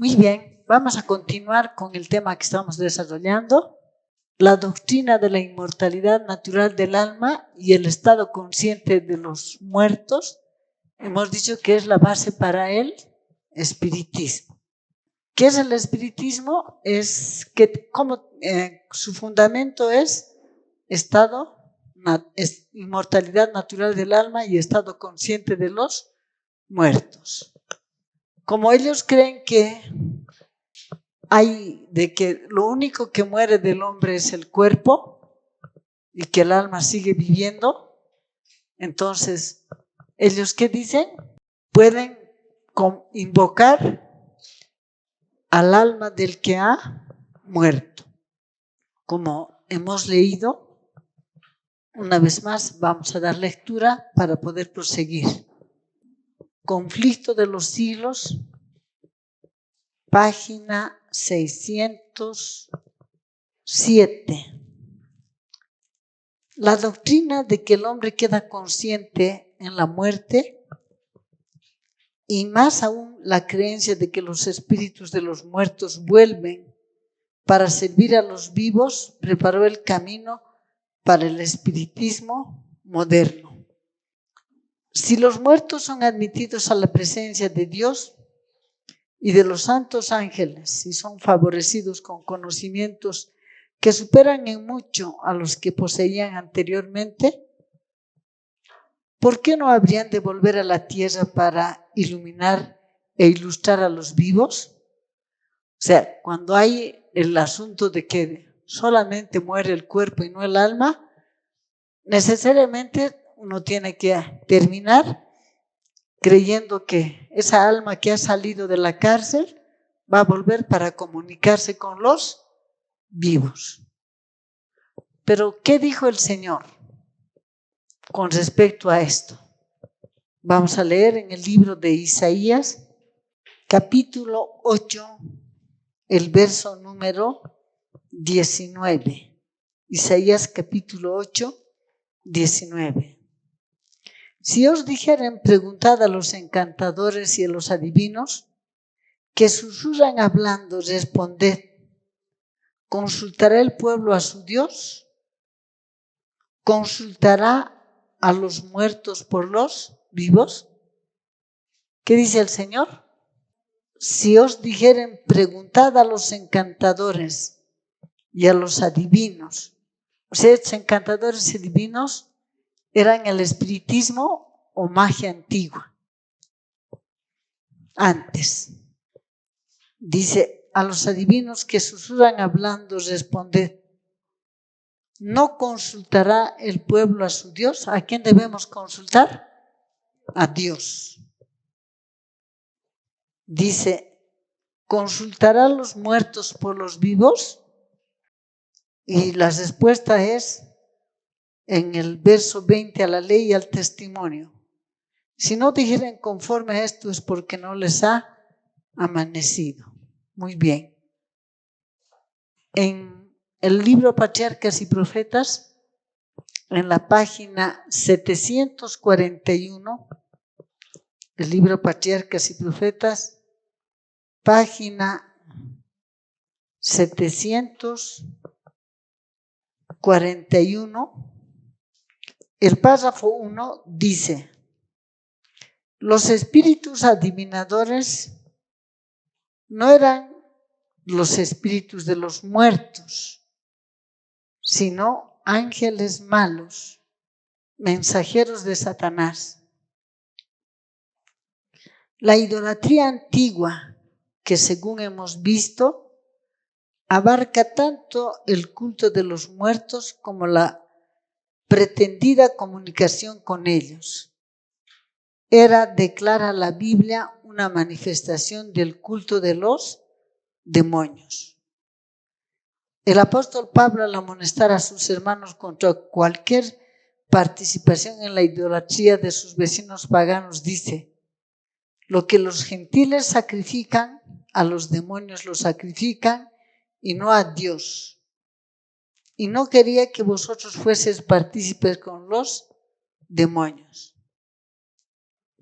Muy bien, vamos a continuar con el tema que estamos desarrollando, la doctrina de la inmortalidad natural del alma y el estado consciente de los muertos. Hemos dicho que es la base para el espiritismo. ¿Qué es el espiritismo? Es que su fundamento es inmortalidad natural del alma y estado consciente de los muertos. Como ellos creen que lo único que muere del hombre es el cuerpo y que el alma sigue viviendo, entonces, ¿ellos qué dicen? Pueden invocar al alma del que ha muerto. Como hemos leído, una vez más vamos a dar lectura para poder proseguir. Conflicto de los siglos, página 607. La doctrina de que el hombre queda consciente en la muerte, y más aún la creencia de que los espíritus de los muertos vuelven para servir a los vivos, preparó el camino para el espiritismo moderno. Si los muertos son admitidos a la presencia de Dios y de los santos ángeles y son favorecidos con conocimientos que superan en mucho a los que poseían anteriormente, ¿por qué no habrían de volver a la tierra para iluminar e ilustrar a los vivos? O sea, cuando hay el asunto de que solamente muere el cuerpo y no el alma, necesariamente uno tiene que terminar creyendo que esa alma que ha salido de la cárcel va a volver para comunicarse con los vivos. Pero, ¿qué dijo el Señor con respecto a esto? Vamos a leer en el libro de Isaías, capítulo 8, el verso número 19. Isaías capítulo 8, 19. Si os dijeren, preguntad a los encantadores y a los adivinos, que susurran hablando, responded, ¿consultará el pueblo a su Dios? ¿Consultará a los muertos por los vivos? ¿Qué dice el Señor? Si os dijeren, preguntad a los encantadores y a los adivinos. O sea, estos encantadores y adivinos eran el espiritismo o magia antigua. Antes, dice, a los adivinos que susurran hablando, responded, ¿no consultará el pueblo a su Dios? ¿A quién debemos consultar? A Dios. Dice, ¿consultará a los muertos por los vivos? Y la respuesta es en el verso 20, a la ley y al testimonio. Si no dijeren conforme a esto es porque no les ha amanecido. Muy bien. En el libro Patriarcas y Profetas, en la página 741, el libro Patriarcas y Profetas, página 741, el párrafo 1 dice, los espíritus adivinadores no eran los espíritus de los muertos, sino ángeles malos, mensajeros de Satanás. La idolatría antigua, que según hemos visto, abarca tanto el culto de los muertos como la pretendida comunicación con ellos. Era, declara la Biblia, una manifestación del culto de los demonios. El apóstol Pablo, al amonestar a sus hermanos contra cualquier participación en la idolatría de sus vecinos paganos, dice, lo que los gentiles sacrifican, a los demonios lo sacrifican y no a Dios. Y no quería que vosotros fueseis partícipes con los demonios.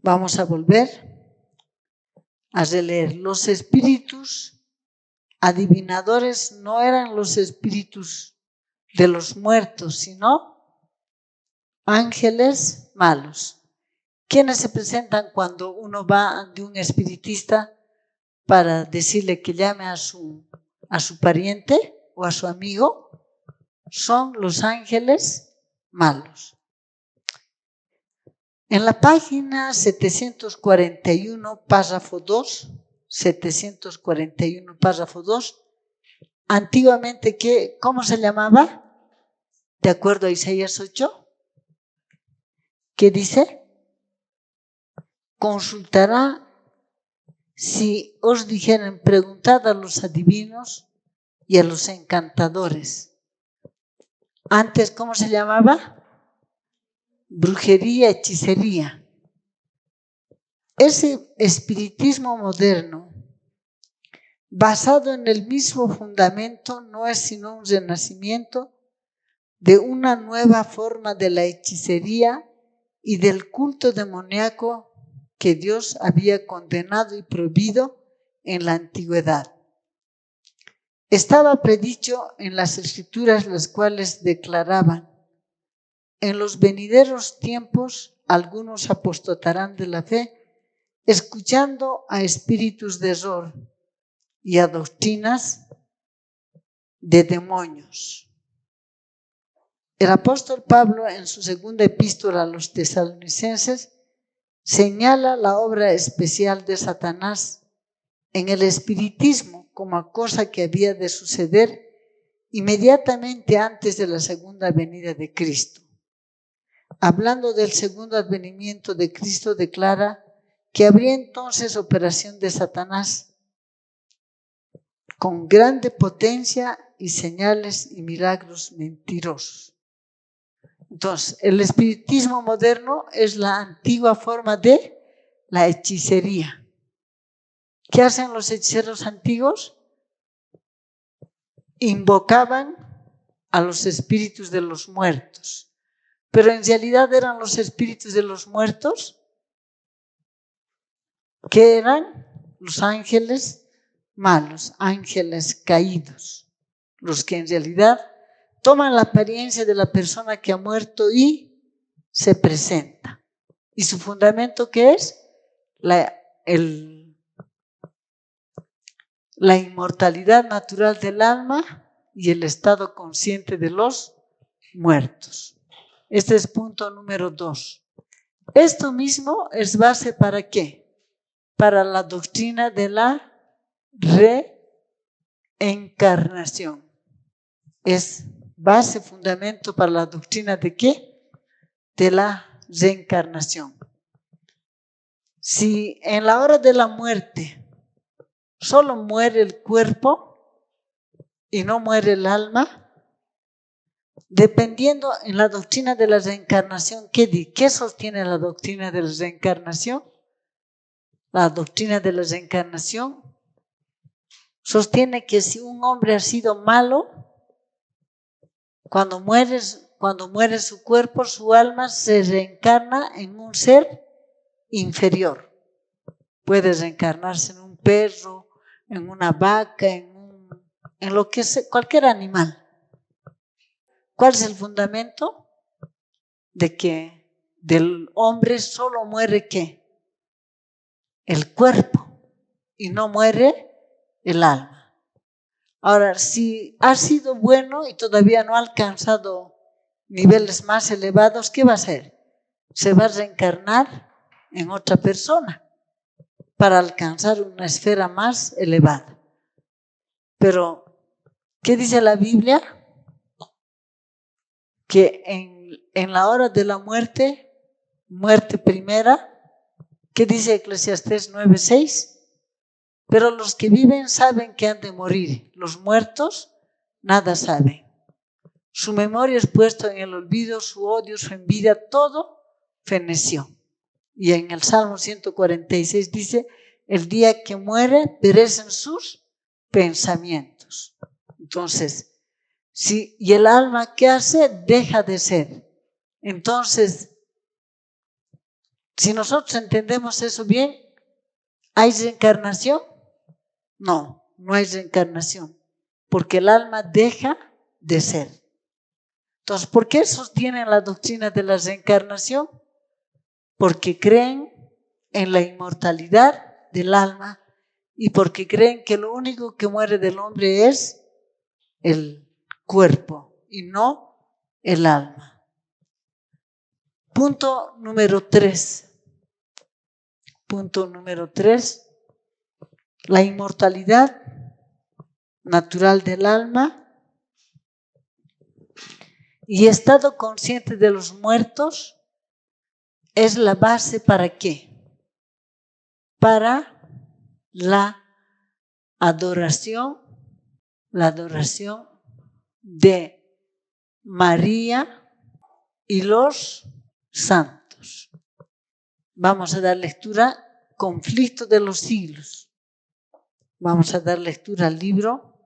Vamos a volver has de leer, los espíritus adivinadores no eran los espíritus de los muertos, sino ángeles malos. ¿Quiénes se presentan cuando uno va ante un espiritista para decirle que llame a su pariente o a su amigo? Son los ángeles malos. En la página 741, párrafo 2, 741, párrafo 2, antiguamente, ¿cómo se llamaba? De acuerdo a Isaías 8, ¿qué dice? Consultará si os dijeren, preguntad a los adivinos y a los encantadores. Antes, ¿cómo se llamaba? Brujería, hechicería. Ese espiritismo moderno, basado en el mismo fundamento, no es sino un renacimiento de una nueva forma de la hechicería y del culto demoníaco que Dios había condenado y prohibido en la antigüedad. Estaba predicho en las Escrituras, las cuales declaraban: en los venideros tiempos algunos apostatarán de la fe, escuchando a espíritus de error y a doctrinas de demonios. El apóstol Pablo, en su segunda epístola a los tesalonicenses, señala la obra especial de Satanás en el espiritismo como cosa que había de suceder inmediatamente antes de la segunda venida de Cristo. Hablando del segundo advenimiento de Cristo, declara que habría entonces operación de Satanás con grande potencia y señales y milagros mentirosos. Entonces, el espiritismo moderno es la antigua forma de la hechicería. ¿Qué hacen los hechiceros antiguos? Invocaban a los espíritus de los muertos. Pero en realidad eran los espíritus de los muertos que eran los ángeles malos, ángeles caídos, los que en realidad toman la apariencia de la persona que ha muerto y se presenta. ¿Y su fundamento qué es? La inmortalidad natural del alma y el estado consciente de los muertos. Este es punto número 2. Esto mismo es base ¿para qué? Para la doctrina de la reencarnación. Es base, fundamento para la doctrina de qué? De la reencarnación. Si en la hora de la muerte solo muere el cuerpo y no muere el alma, dependiendo en la doctrina de la reencarnación, ¿qué sostiene la doctrina de la reencarnación? La doctrina de la reencarnación sostiene que si un hombre ha sido malo, cuando muere su cuerpo, su alma se reencarna en un ser inferior. Puede reencarnarse en un perro, en una vaca, en lo que sea, cualquier animal. ¿Cuál es el fundamento? De que del hombre solo muere ¿qué? El cuerpo y no muere el alma. Ahora, si ha sido bueno y todavía no ha alcanzado niveles más elevados, ¿qué va a hacer? Se va a reencarnar en otra persona para alcanzar una esfera más elevada. Pero, ¿qué dice la Biblia? Que en la hora de la muerte primera, ¿qué dice Eclesiastés 9:6? Pero los que viven saben que han de morir, los muertos nada saben. Su memoria es puesto en el olvido, su odio, su envidia, todo feneció. Y en el Salmo 146 dice: el día que muere perecen sus pensamientos. Entonces, y el alma, ¿qué hace? Deja de ser. Entonces, si nosotros entendemos eso bien, ¿Hay reencarnación? No, no hay reencarnación, porque el alma deja de ser. Entonces, ¿por qué sostienen la doctrina de la reencarnación? Porque creen en la inmortalidad del alma y porque creen que lo único que muere del hombre es el cuerpo y no el alma. Punto número 3. Punto número 3. La inmortalidad natural del alma y estado consciente de los muertos es la base ¿para qué? Para la adoración de María y los santos. Vamos a dar lectura, Conflicto de los siglos. Vamos a dar lectura al libro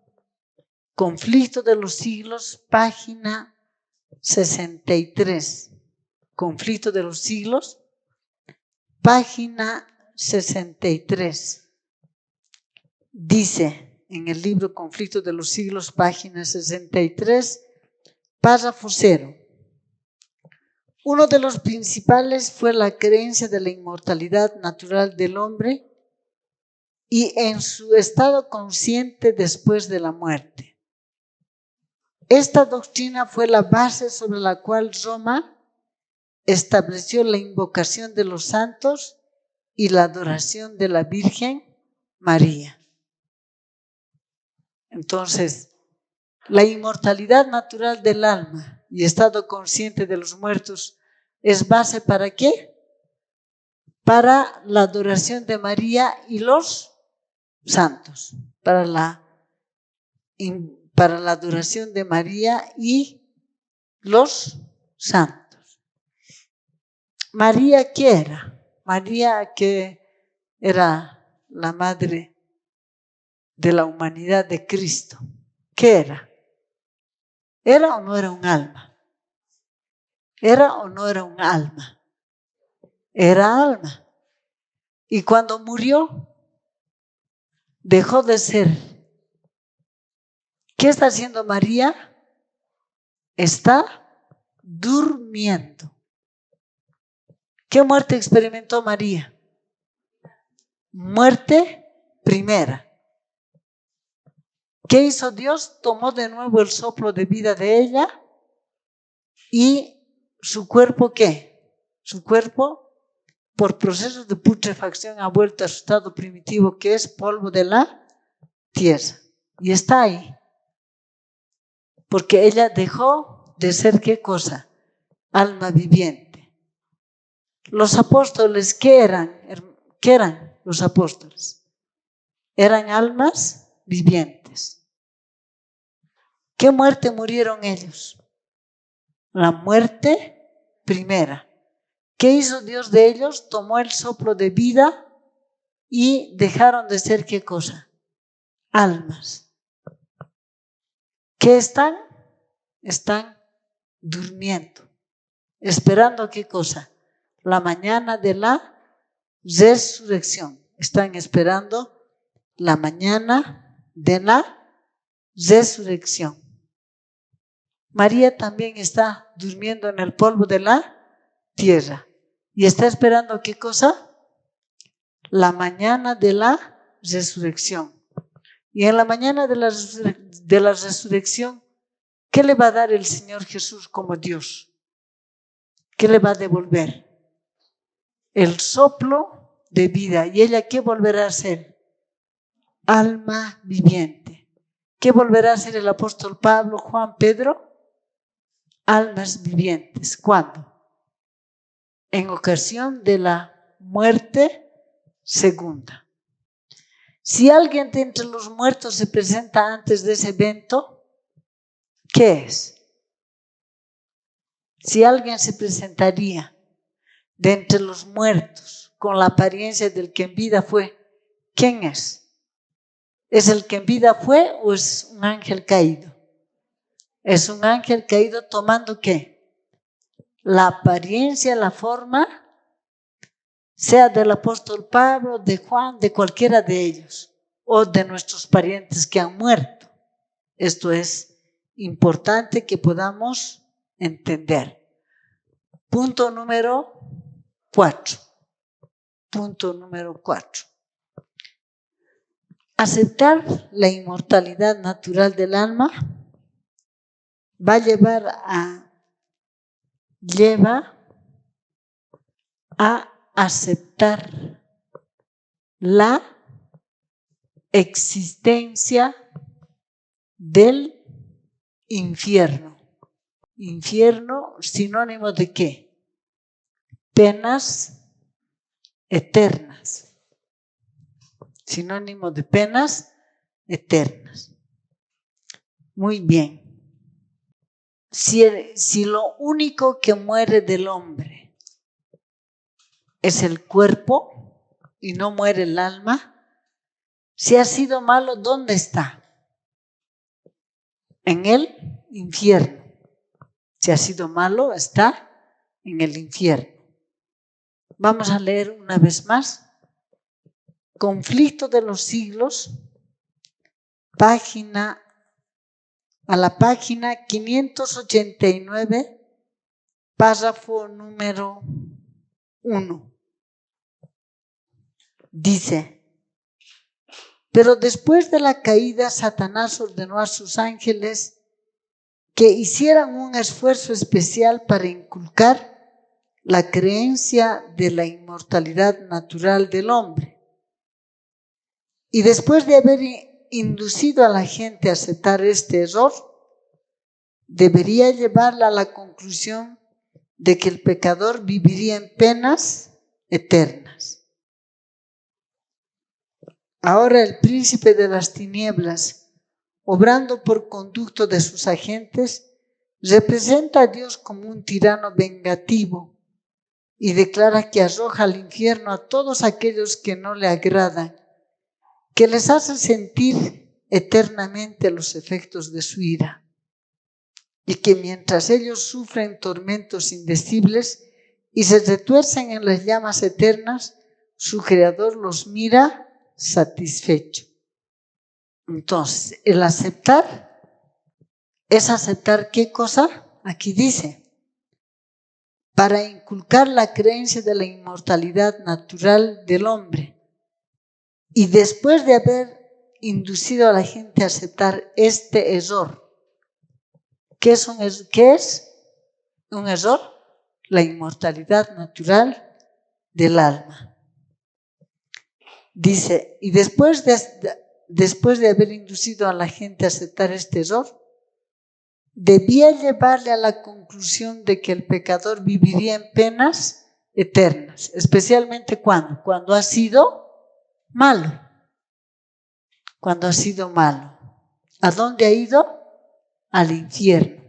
Conflicto de los siglos, página 63. Conflicto de los siglos, página 63. Dice en el libro Conflicto de los siglos, página 63, párrafo 0. Uno de los principales fue la creencia de la inmortalidad natural del hombre y en su estado consciente después de la muerte. Esta doctrina fue la base sobre la cual Roma estableció la invocación de los santos y la adoración de la Virgen María. Entonces, la inmortalidad natural del alma y estado consciente de los muertos es base ¿para qué? Para la adoración de María y los santos, para la adoración de María y los santos. María, ¿qué era? María, que era la madre de la humanidad de Cristo. ¿Qué era? ¿Era o no era un alma? ¿Era o no era un alma? Era alma. Y cuando murió, dejó de ser. ¿Qué está haciendo María? Está durmiendo. ¿Qué muerte experimentó María? Muerte primera. ¿Qué hizo Dios? Tomó de nuevo el soplo de vida de ella y su cuerpo, ¿qué? Su cuerpo, por procesos de putrefacción, ha vuelto a su estado primitivo, que es polvo de la tierra. Y está ahí. Porque ella dejó de ser, ¿qué cosa? Alma viviente. Los apóstoles, ¿qué eran? ¿Qué eran los apóstoles? Eran almas vivientes. ¿Qué muerte murieron ellos? La muerte primera. ¿Qué hizo Dios de ellos? Tomó el soplo de vida y dejaron de ser, ¿qué cosa? Almas. ¿Qué están? Están durmiendo. ¿Esperando qué cosa? La mañana de la resurrección. Están esperando la mañana de la resurrección. María también está durmiendo en el polvo de la tierra. ¿Y está esperando qué cosa? La mañana de la resurrección. Y en la mañana de la resurrección, ¿qué le va a dar el Señor Jesús como Dios? ¿Qué le va a devolver? El soplo de vida. ¿Y ella qué volverá a ser? Alma viviente. ¿Qué volverá a ser el apóstol Pablo, Juan, Pedro? Almas vivientes. ¿Cuándo? En ocasión de la muerte segunda. Si alguien de entre los muertos se presenta antes de ese evento, ¿qué es? Si alguien se presentaría de entre los muertos con la apariencia del que en vida fue, ¿quién es? ¿Es el que en vida fue o es un ángel caído? Es un ángel caído tomando ¿qué? La apariencia, la forma sea del apóstol Pablo, de Juan, de cualquiera de ellos, o de nuestros parientes que han muerto. Esto es importante que podamos entender. Punto número 4. Punto número 4. Aceptar la inmortalidad natural del alma lleva a aceptar la existencia del infierno. Infierno, sinónimo de ¿qué? Penas eternas. Sinónimo de penas eternas. Muy bien. Si lo único que muere del hombre es el cuerpo y no muere el alma, si ha sido malo, ¿dónde está? En el infierno. Si ha sido malo, está en el infierno. Vamos a leer una vez más. Conflicto de los siglos, a la página 589, párrafo número 1. Dice: pero después de la caída, Satanás ordenó a sus ángeles que hicieran un esfuerzo especial para inculcar la creencia de la inmortalidad natural del hombre. Y después de haber inducido a la gente a aceptar este error, debería llevarla a la conclusión de que el pecador viviría en penas eternas. Ahora el príncipe de las tinieblas, obrando por conducto de sus agentes, representa a Dios como un tirano vengativo y declara que arroja al infierno a todos aquellos que no le agradan, que les hace sentir eternamente los efectos de su ira, y que mientras ellos sufren tormentos indecibles y se retuercen en las llamas eternas, su Creador los mira satisfecho. Entonces, el aceptar es aceptar ¿qué cosa? Aquí dice, para inculcar la creencia de la inmortalidad natural del hombre. Y después de haber inducido a la gente a aceptar este error, ¿qué es un error? La inmortalidad natural del alma. Dice, y después de haber inducido a la gente a aceptar este error, debía llevarle a la conclusión de que el pecador viviría en penas eternas, especialmente cuando ha sido malo. Cuando ha sido malo. ¿A dónde ha ido? Al infierno.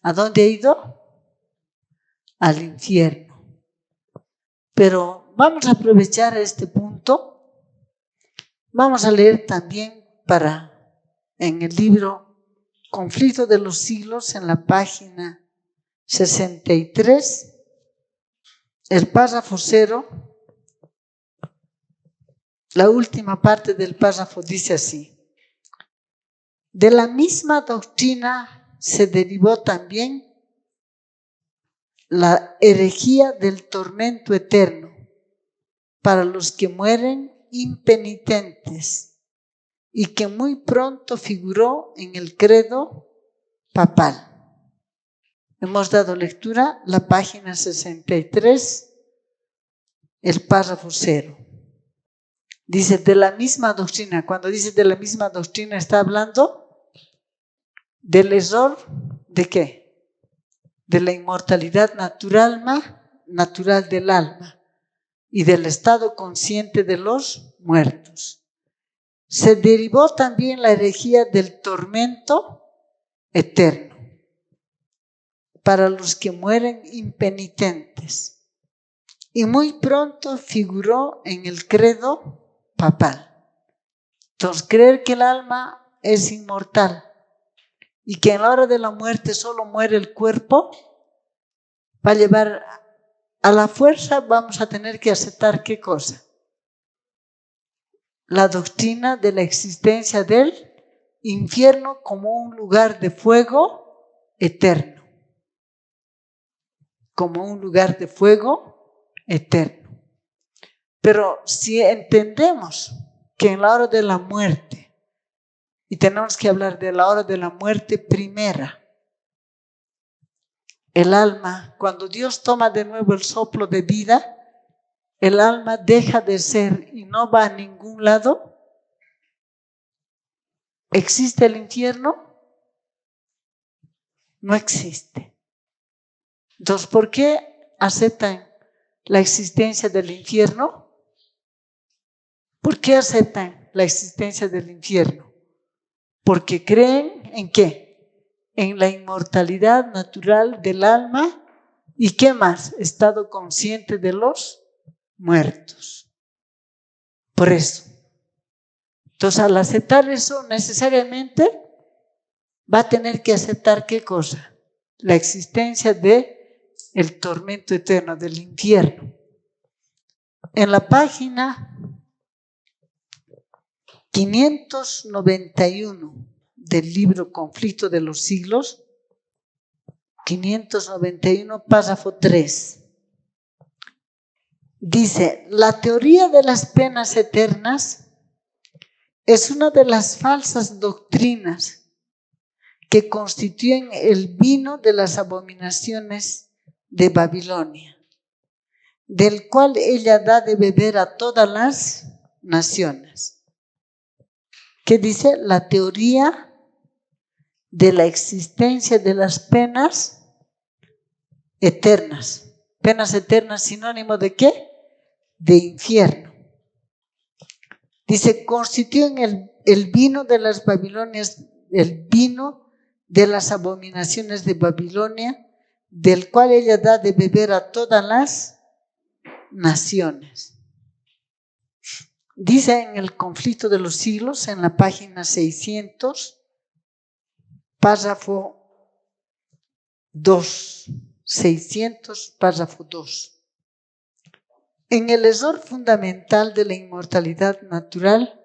¿A dónde ha ido? Al infierno. Pero vamos a aprovechar este punto. Vamos a leer también en el libro Conflicto de los siglos, en la página 63, el párrafo 0, la última parte del párrafo dice así: de la misma doctrina se derivó también la herejía del tormento eterno para los que mueren impenitentes, y que muy pronto figuró en el credo papal. Hemos dado lectura la página 63, el párrafo 0. Dice, de la misma doctrina. Cuando dice de la misma doctrina, está hablando del error ¿de qué? De la inmortalidad natural del alma y del estado consciente de los muertos. Se derivó también la herejía del tormento eterno para los que mueren impenitentes, y muy pronto figuró en el credo papal. Entonces, creer que el alma es inmortal y que en la hora de la muerte solo muere el cuerpo va a llevar a la fuerza vamos a tener que aceptar ¿qué cosa? La doctrina de la existencia del infierno como un lugar de fuego eterno. Como un lugar de fuego eterno. Pero si entendemos que en la hora de la muerte, y tenemos que hablar de la hora de la muerte primera, el alma, cuando Dios toma de nuevo el soplo de vida, el alma deja de ser y no va a ningún lado. ¿Existe el infierno? No existe. Entonces, ¿por qué aceptan la existencia del infierno? ¿Por qué aceptan la existencia del infierno? Porque creen ¿en qué? En la inmortalidad natural del alma y ¿qué más? Estado consciente de los muertos. Por eso. Entonces, al aceptar eso, necesariamente va a tener que aceptar ¿qué cosa? La existencia de el tormento eterno, del infierno. En la página 591 del libro Conflicto de los Siglos, 591, párrafo 3. Dice, la teoría de las penas eternas es una de las falsas doctrinas que constituyen el vino de las abominaciones de Babilonia, del cual ella da de beber a todas las naciones. ¿Qué dice? La teoría de la existencia de las penas eternas. Penas eternas, sinónimo ¿de qué? De infierno. Dice, constituyen el vino de las Babilonias, el vino de las abominaciones de Babilonia, del cual ella da de beber a todas las naciones. Dice en el Conflicto de los Siglos, en la página 600, párrafo 2. 600, párrafo 2. En el error fundamental de la inmortalidad natural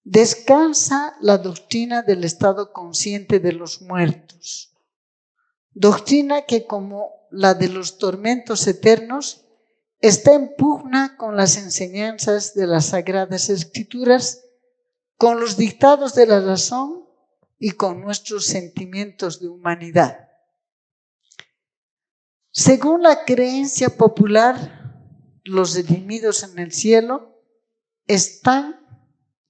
descansa la doctrina del estado consciente de los muertos, doctrina que, como la de los tormentos eternos, está en pugna con las enseñanzas de las Sagradas Escrituras, con los dictados de la razón y con nuestros sentimientos de humanidad. Según la creencia popular, los redimidos en el cielo están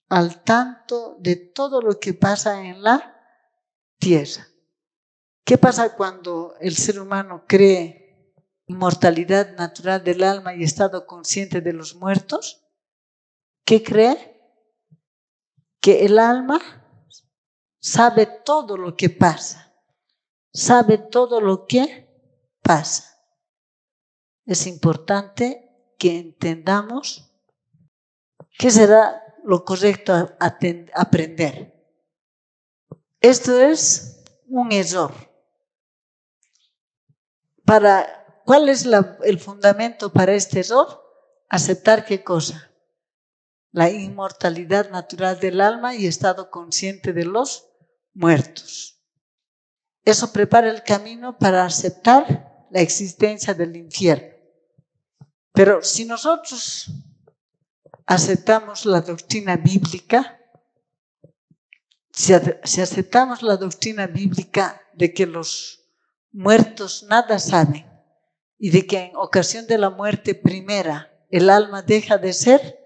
al tanto de todo lo que pasa en la tierra. ¿Qué pasa cuando el ser humano cree inmortalidad natural del alma y estado consciente de los muertos? ¿Qué cree? Que el alma sabe todo lo que pasa, sabe todo lo que pasa. Es importante que entendamos qué será lo correcto a aprender. Esto es un error. ¿Cuál es el fundamento para este error? Aceptar ¿qué cosa? La inmortalidad natural del alma y estado consciente de los muertos. Eso prepara el camino para aceptar la existencia del infierno. Pero si nosotros aceptamos la doctrina bíblica, si aceptamos la doctrina bíblica de que los muertos nada saben y de que en ocasión de la muerte primera el alma deja de ser,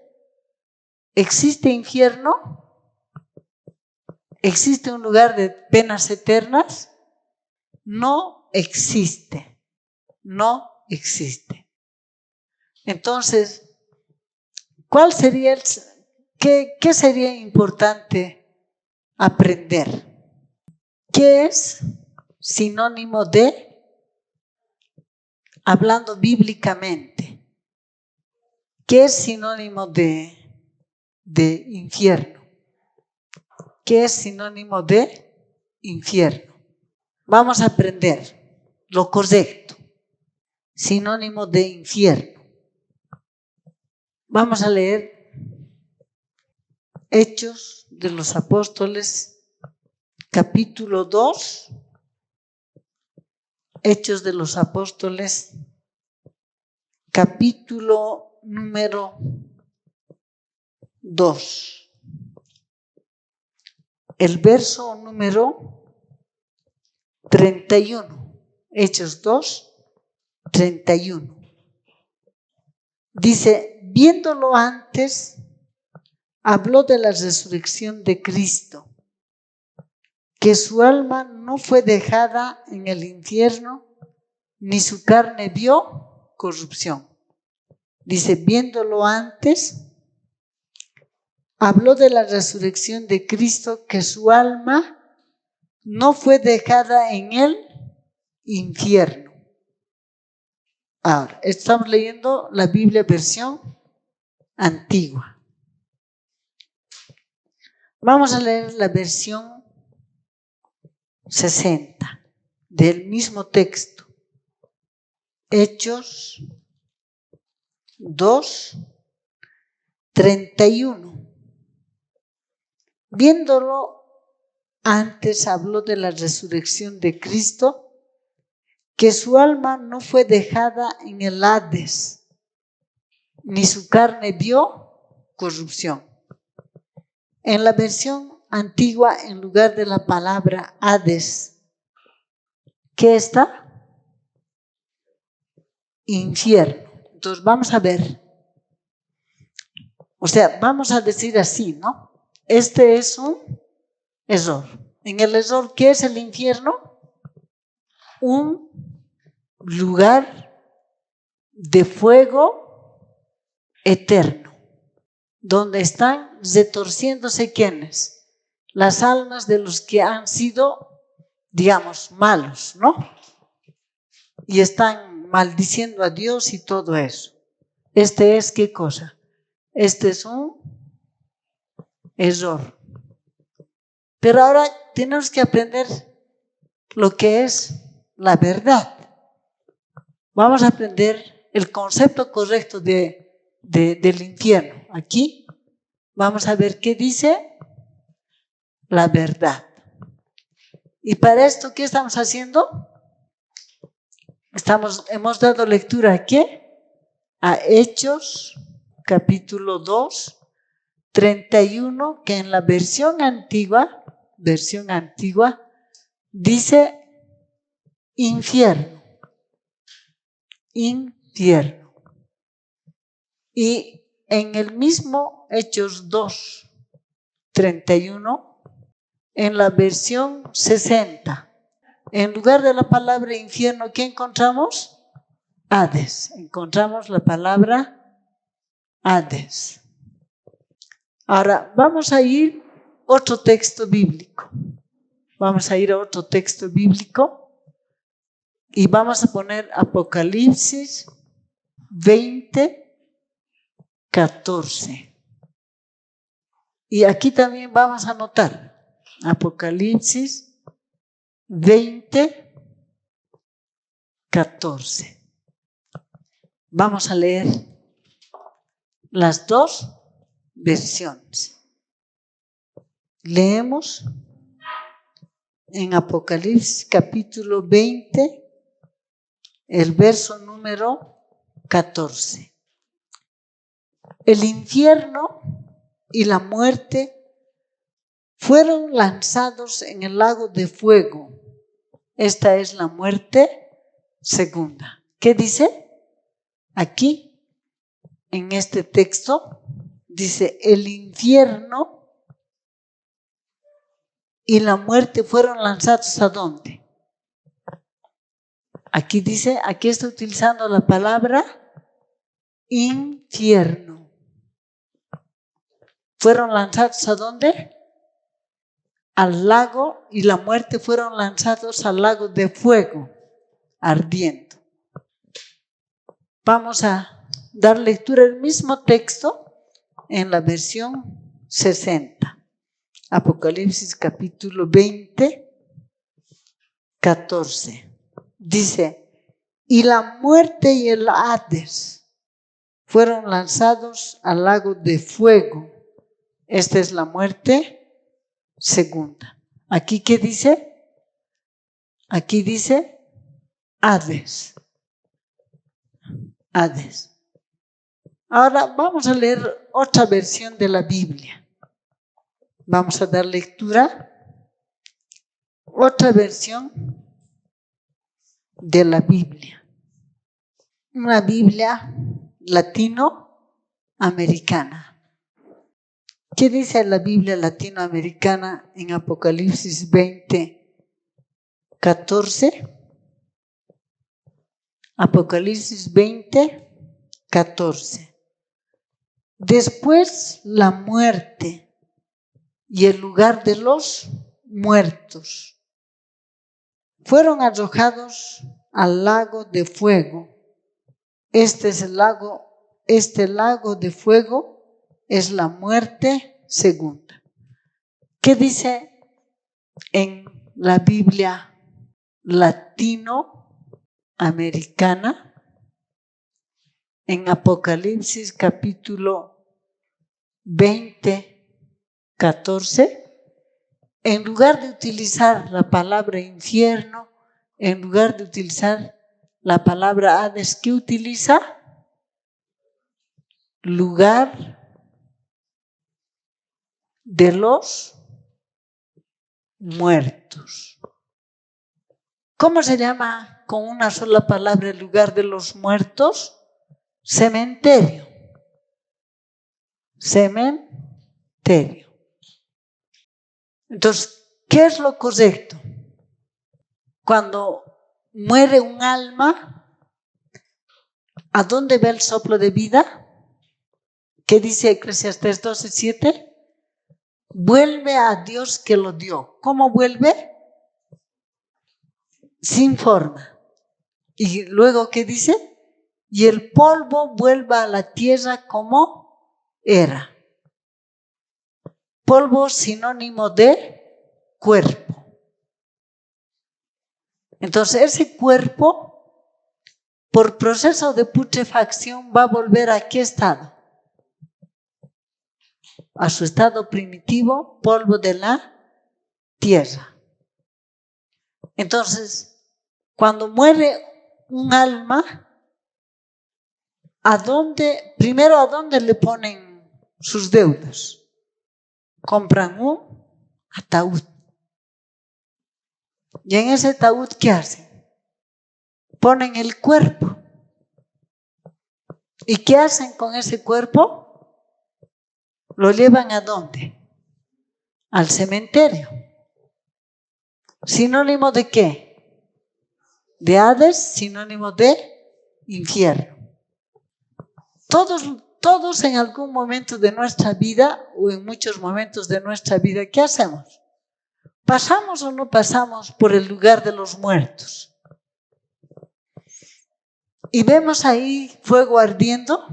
¿existe infierno? ¿Existe un lugar de penas eternas? No existe, no existe. Entonces, ¿cuál sería qué sería importante aprender? ¿Qué es sinónimo de, hablando bíblicamente, qué es sinónimo de infierno? ¿Qué es sinónimo de infierno? Vamos a aprender lo correcto. sinónimo de infierno. Vamos a leer Hechos de los Apóstoles, capítulo 2. Hechos de los Apóstoles, capítulo número 2. El verso número 31. Hechos 2, 31. Dice, viéndolo antes, habló de la resurrección de Cristo, que su alma no fue dejada en el infierno, ni su carne vio corrupción. Dice, viéndolo antes, habló de la resurrección de Cristo, que su alma no fue dejada en el infierno. Ahora, estamos leyendo la Biblia versión antigua. Vamos a leer la versión 60 del mismo texto. Hechos 2, 31. Viéndolo antes, habló de la resurrección de Cristo, que su alma no fue dejada en el Hades, ni su carne vio corrupción. En la versión antigua, en lugar de la palabra Hades, ¿qué está? Infierno. Entonces vamos a ver. O sea, vamos a decir así, ¿no? Este es un error. En el error, ¿qué es el infierno? Un lugar de fuego eterno, donde están retorciéndose ¿quiénes? Las almas de los que han sido, digamos, malos, ¿no? Y están maldiciendo a Dios y todo eso. Este es, ¿qué cosa? Este es un error. Pero ahora tenemos que aprender lo que es la verdad. Vamos a aprender el concepto correcto del infierno. Aquí vamos a ver qué dice la verdad. Y para esto, ¿qué estamos haciendo? Hemos dado lectura ¿a qué? A Hechos, capítulo 2, 31, que en la versión antigua, dice infierno. Infierno. Y en el mismo Hechos 2, 31, en la versión 60, en lugar de la palabra infierno, ¿qué encontramos? Hades. Encontramos la palabra Hades. Ahora, vamos a ir a otro texto bíblico. Vamos a ir a otro texto bíblico y vamos a poner Apocalipsis 20, 14. Y aquí también vamos a anotar Apocalipsis 20, 14. Vamos a leer las dos versiones. Leemos en Apocalipsis capítulo 20, el verso número 14. El infierno y la muerte fueron lanzados en el lago de fuego. Esta es la muerte segunda. ¿Qué dice? Aquí, en este texto, dice, el infierno y la muerte fueron lanzados ¿a dónde? Aquí dice, aquí está utilizando la palabra infierno. ¿Fueron lanzados a dónde? Al lago, y la muerte fueron lanzados al lago de fuego, ardiendo. Vamos a dar lectura al mismo texto en la versión 60. Apocalipsis capítulo 20, 14. Dice, Y la muerte y el Hades fueron lanzados al lago de fuego. Esta es la muerte segunda. ¿Aquí qué dice? Aquí dice Hades. Hades. Ahora vamos a leer otra versión de la Biblia. Vamos a dar lectura. Otra versión de la Biblia. Una Biblia latinoamericana. ¿Qué dice la Biblia latinoamericana en Apocalipsis 20:14? Apocalipsis 20:14. Después la muerte y el lugar de los muertos fueron arrojados al lago de fuego. Este lago de fuego es la muerte segunda. ¿Qué dice en la Biblia latinoamericana? En Apocalipsis capítulo 20:14, en lugar de utilizar la palabra infierno, en lugar de utilizar la palabra Hades, ¿qué utiliza? Lugar de los muertos. ¿Cómo se llama con una sola palabra el lugar de los muertos? Cementerio. Cementerio. Entonces, ¿qué es lo correcto? Cuando muere un alma, ¿a dónde va el soplo de vida? ¿Qué dice Eclesiastés 12:7? Vuelve a Dios que lo dio. ¿Cómo vuelve? Sin forma. Y luego, ¿qué dice? Y el polvo vuelva a la tierra como era. Polvo sinónimo de cuerpo. Entonces, ese cuerpo, por proceso de putrefacción, va a volver a qué estado? A su estado primitivo, polvo de la tierra. Entonces, cuando muere un alma, primero a dónde le ponen sus deudas? Compran un ataúd. Y en ese ataúd, ¿qué hacen? Ponen el cuerpo. ¿Y qué hacen con ese cuerpo? ¿Lo llevan a dónde? Al cementerio. ¿Sinónimo de qué? De Hades, sinónimo de infierno. Todos en algún momento de nuestra vida o en muchos momentos de nuestra vida, ¿qué hacemos? ¿Pasamos o no pasamos por el lugar de los muertos? Y vemos ahí fuego ardiendo.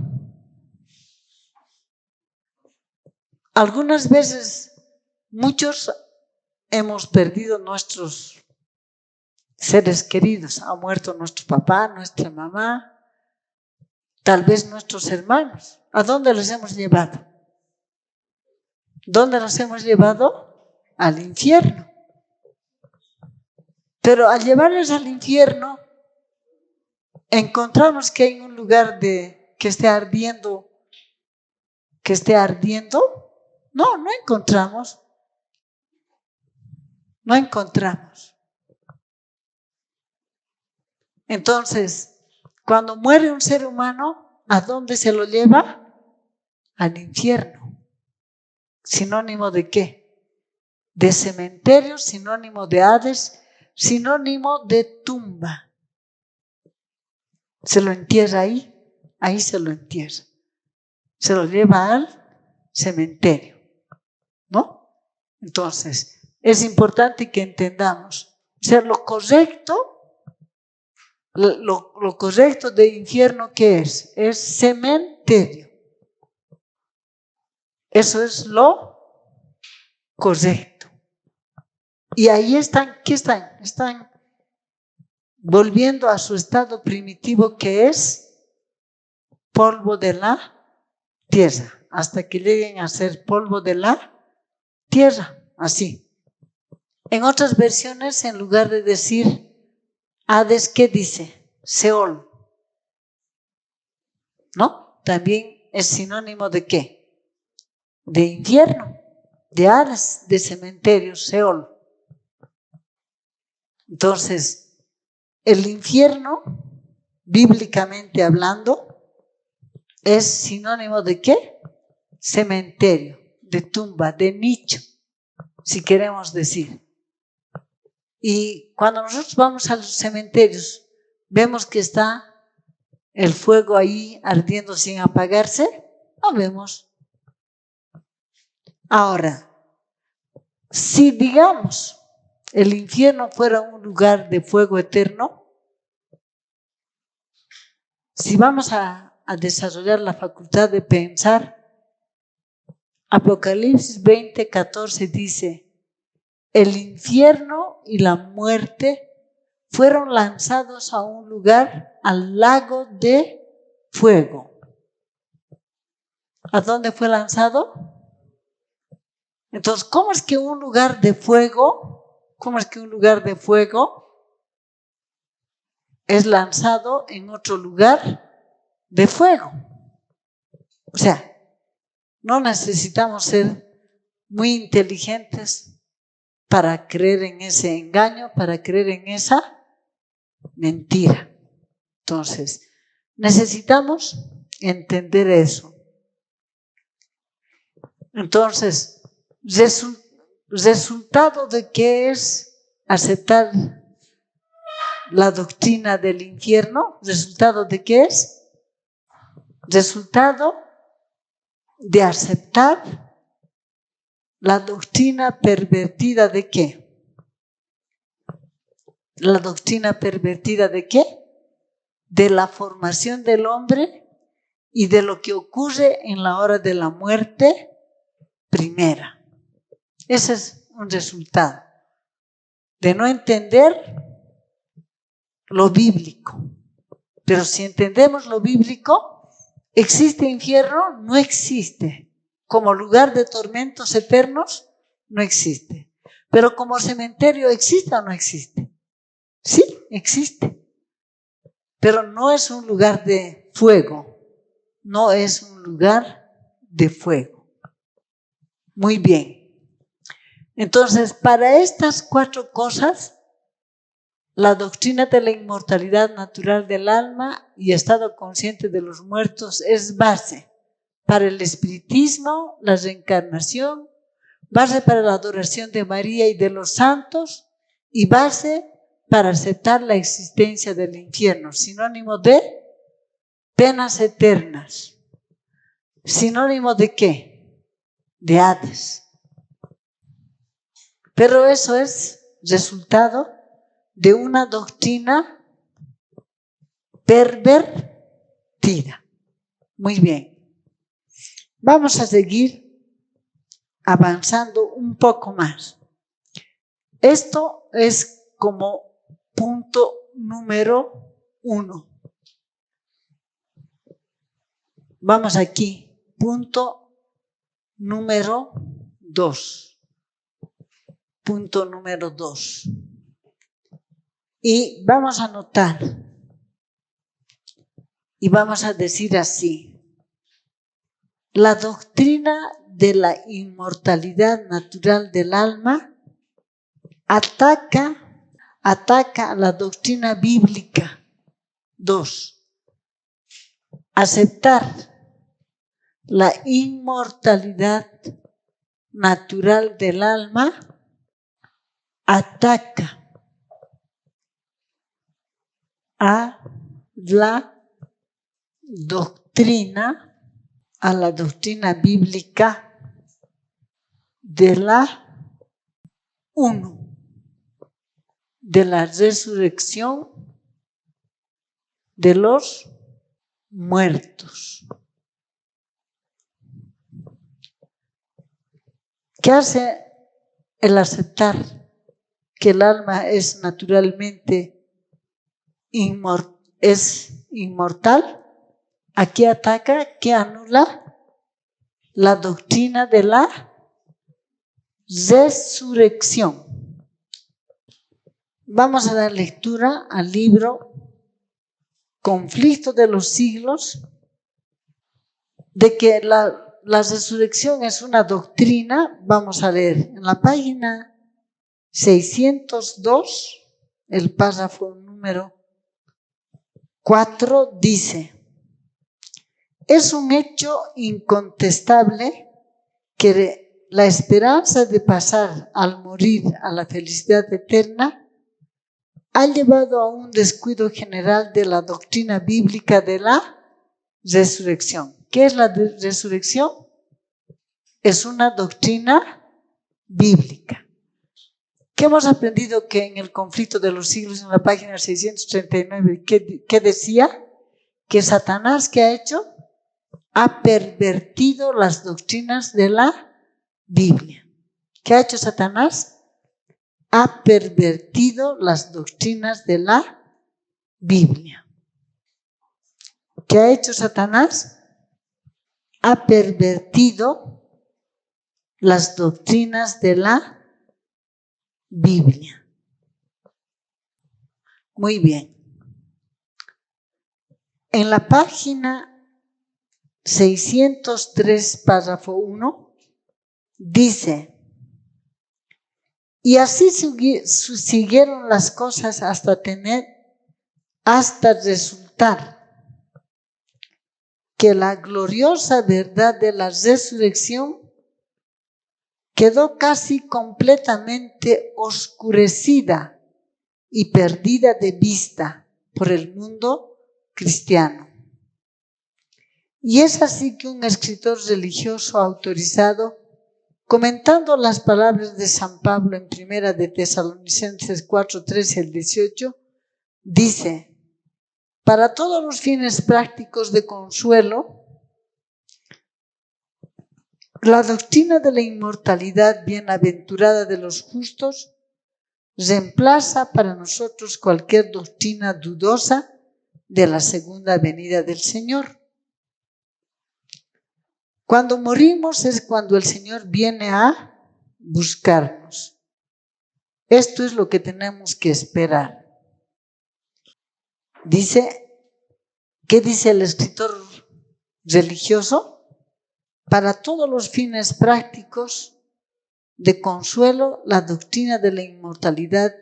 Algunas veces, muchos hemos perdido nuestros seres queridos. Ha muerto nuestro papá, nuestra mamá, tal vez nuestros hermanos. ¿A dónde los hemos llevado? ¿Dónde los hemos llevado? Al infierno. Pero al llevarlos al infierno, encontramos que hay un lugar que esté ardiendo. No, no encontramos. No encontramos. Entonces, cuando muere un ser humano, ¿a dónde se lo lleva? Al infierno. ¿Sinónimo de qué? De cementerio, sinónimo de Hades, sinónimo de tumba. Se lo entierra ahí se lo entierra. Se lo lleva al cementerio, ¿no? Entonces, es importante que entendamos. O sea, lo correcto de infierno, ¿qué es? Es cementerio. Eso es lo correcto. Y ahí están, ¿qué están? Están volviendo a su estado primitivo, que es polvo de la tierra, hasta que lleguen a ser polvo de la tierra, así. En otras versiones, en lugar de decir Hades, ¿qué dice? Seol, ¿no? También es sinónimo ¿de qué? De infierno, de Hades, de cementerio, Seol. Entonces, el infierno, bíblicamente hablando, es sinónimo ¿de qué? Cementerio, de tumba, de nicho, si queremos decir. Y cuando nosotros vamos a los cementerios, vemos que está el fuego ahí ardiendo sin apagarse, no vemos. Ahora, si digamos el infierno fuera un lugar de fuego eterno, si vamos a desarrollar la facultad de pensar, Apocalipsis 20:14 dice: el infierno y la muerte fueron lanzados a un lugar, al lago de fuego. ¿A dónde fue lanzado? Entonces, ¿cómo es que un lugar de fuego, es lanzado en otro lugar de fuego? O sea, no necesitamos ser muy inteligentes para creer en ese engaño, para creer en esa mentira. Entonces, necesitamos entender eso. Entonces, resultado de qué es aceptar la doctrina del infierno, resultado de qué es, resultado de aceptar la doctrina pervertida de qué, la doctrina pervertida de qué, de la formación del hombre y de lo que ocurre en la hora de la muerte primera. Ese es un resultado de no entender lo bíblico. Pero si entendemos lo bíblico, ¿existe infierno? No existe. Como lugar de tormentos eternos, no existe. Pero como cementerio, ¿existe o no existe? Sí, existe. Pero no es un lugar de fuego. No es un lugar de fuego. Muy bien. Entonces, para estas 4 cosas, la doctrina de la inmortalidad natural del alma y estado consciente de los muertos es base para el espiritismo, la reencarnación, base para la adoración de María y de los santos y base para aceptar la existencia del infierno, sinónimo de penas eternas. ¿Sinónimo de qué? De Hades. Pero eso es resultado de una doctrina pervertida. Muy bien. Vamos a seguir avanzando un poco más. Esto es como punto número 1. Vamos aquí, punto número 2. Punto número 2. Y vamos a anotar. Y vamos a decir así. La doctrina de la inmortalidad natural del alma ataca a la doctrina bíblica. 2. Aceptar la inmortalidad natural del alma ataca a la doctrina bíblica de la 1, de la resurrección de los muertos. ¿Qué hace el aceptar que el alma es naturalmente es inmortal, aquí ataca que anula la doctrina de la resurrección. Vamos a dar lectura al libro Conflicto de los Siglos, de que la resurrección es una doctrina. Vamos a leer en la página 602, el párrafo número 4 dice: es un hecho incontestable que la esperanza de pasar al morir a la felicidad eterna ha llevado a un descuido general de la doctrina bíblica de la resurrección. ¿Qué es la resurrección? Es una doctrina bíblica. ¿Qué hemos aprendido que en el Conflicto de los Siglos, en la página 639, qué decía? Que Satanás, ¿qué ha hecho? Ha pervertido las doctrinas de la Biblia. ¿Qué ha hecho Satanás? Ha pervertido las doctrinas de la Biblia. ¿Qué ha hecho Satanás? Ha pervertido las doctrinas de la Biblia. Muy bien. En la página 603, párrafo 1, dice: y así siguieron las cosas hasta resultar que la gloriosa verdad de la resurrección quedó casi completamente oscurecida y perdida de vista por el mundo cristiano. Y es así que un escritor religioso autorizado, comentando las palabras de San Pablo en Primera de Tesalonicenses 4, 13 al 18, dice: para todos los fines prácticos de consuelo, la doctrina de la inmortalidad bienaventurada de los justos reemplaza para nosotros cualquier doctrina dudosa de la segunda venida del Señor. Cuando morimos es cuando el Señor viene a buscarnos. Esto es lo que tenemos que esperar. ¿Qué dice el escritor religioso? Para todos los fines prácticos de consuelo, la doctrina de la inmortalidad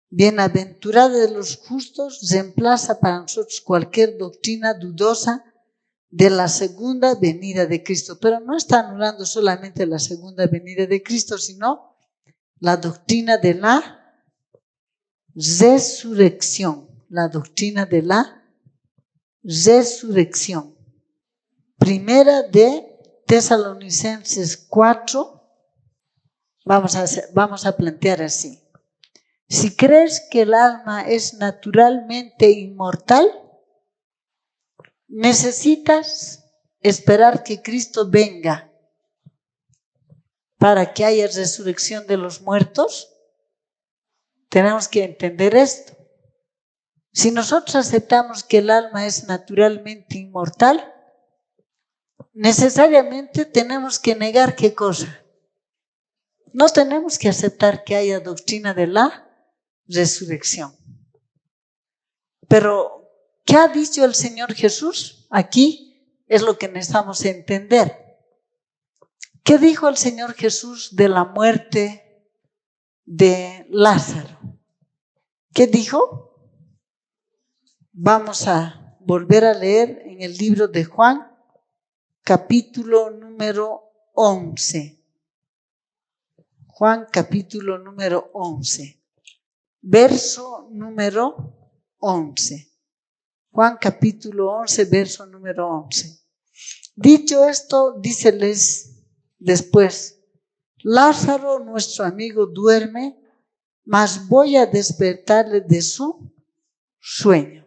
bienaventurada de los justos reemplaza para nosotros cualquier doctrina dudosa de la segunda venida de Cristo. Pero no está anulando solamente la segunda venida de Cristo, sino la doctrina de la resurrección. La doctrina de la resurrección. Primera de Tesalonicenses 4, vamos a plantear así: si crees que el alma es naturalmente inmortal, necesitas esperar que Cristo venga para que haya resurrección de los muertos. Tenemos que entender esto. Si nosotros aceptamos que el alma es naturalmente inmortal, necesariamente tenemos que negar ¿qué cosa? No tenemos que aceptar que haya doctrina de la resurrección. Pero, ¿qué ha dicho el Señor Jesús? Aquí es lo que necesitamos entender. ¿Qué dijo el Señor Jesús de la muerte de Lázaro? ¿Qué dijo? Vamos a volver a leer en el libro de Juan, capítulo número 11. Juan, capítulo número 11. Verso número 11. Juan, capítulo 11, verso número 11. Dicho esto, díceles después: Lázaro, nuestro amigo, duerme, mas voy a despertarle de su sueño.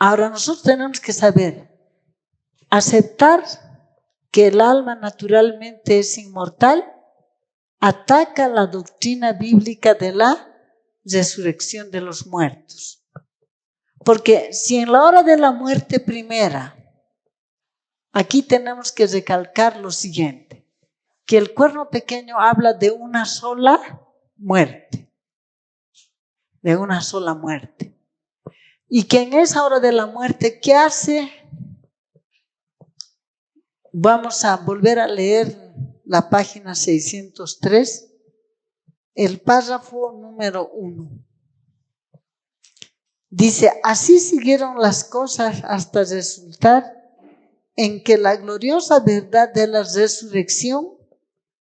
Ahora nosotros tenemos que saber, aceptar que el alma naturalmente es inmortal, ataca la doctrina bíblica de la resurrección de los muertos. Porque si en la hora de la muerte primera, aquí tenemos que recalcar lo siguiente, que el cuerno pequeño habla de una sola muerte, de una sola muerte. Y que en esa hora de la muerte, ¿qué hace? Vamos a volver a leer la página 603, el párrafo número 1. Dice, así siguieron las cosas hasta resultar en que la gloriosa verdad de la resurrección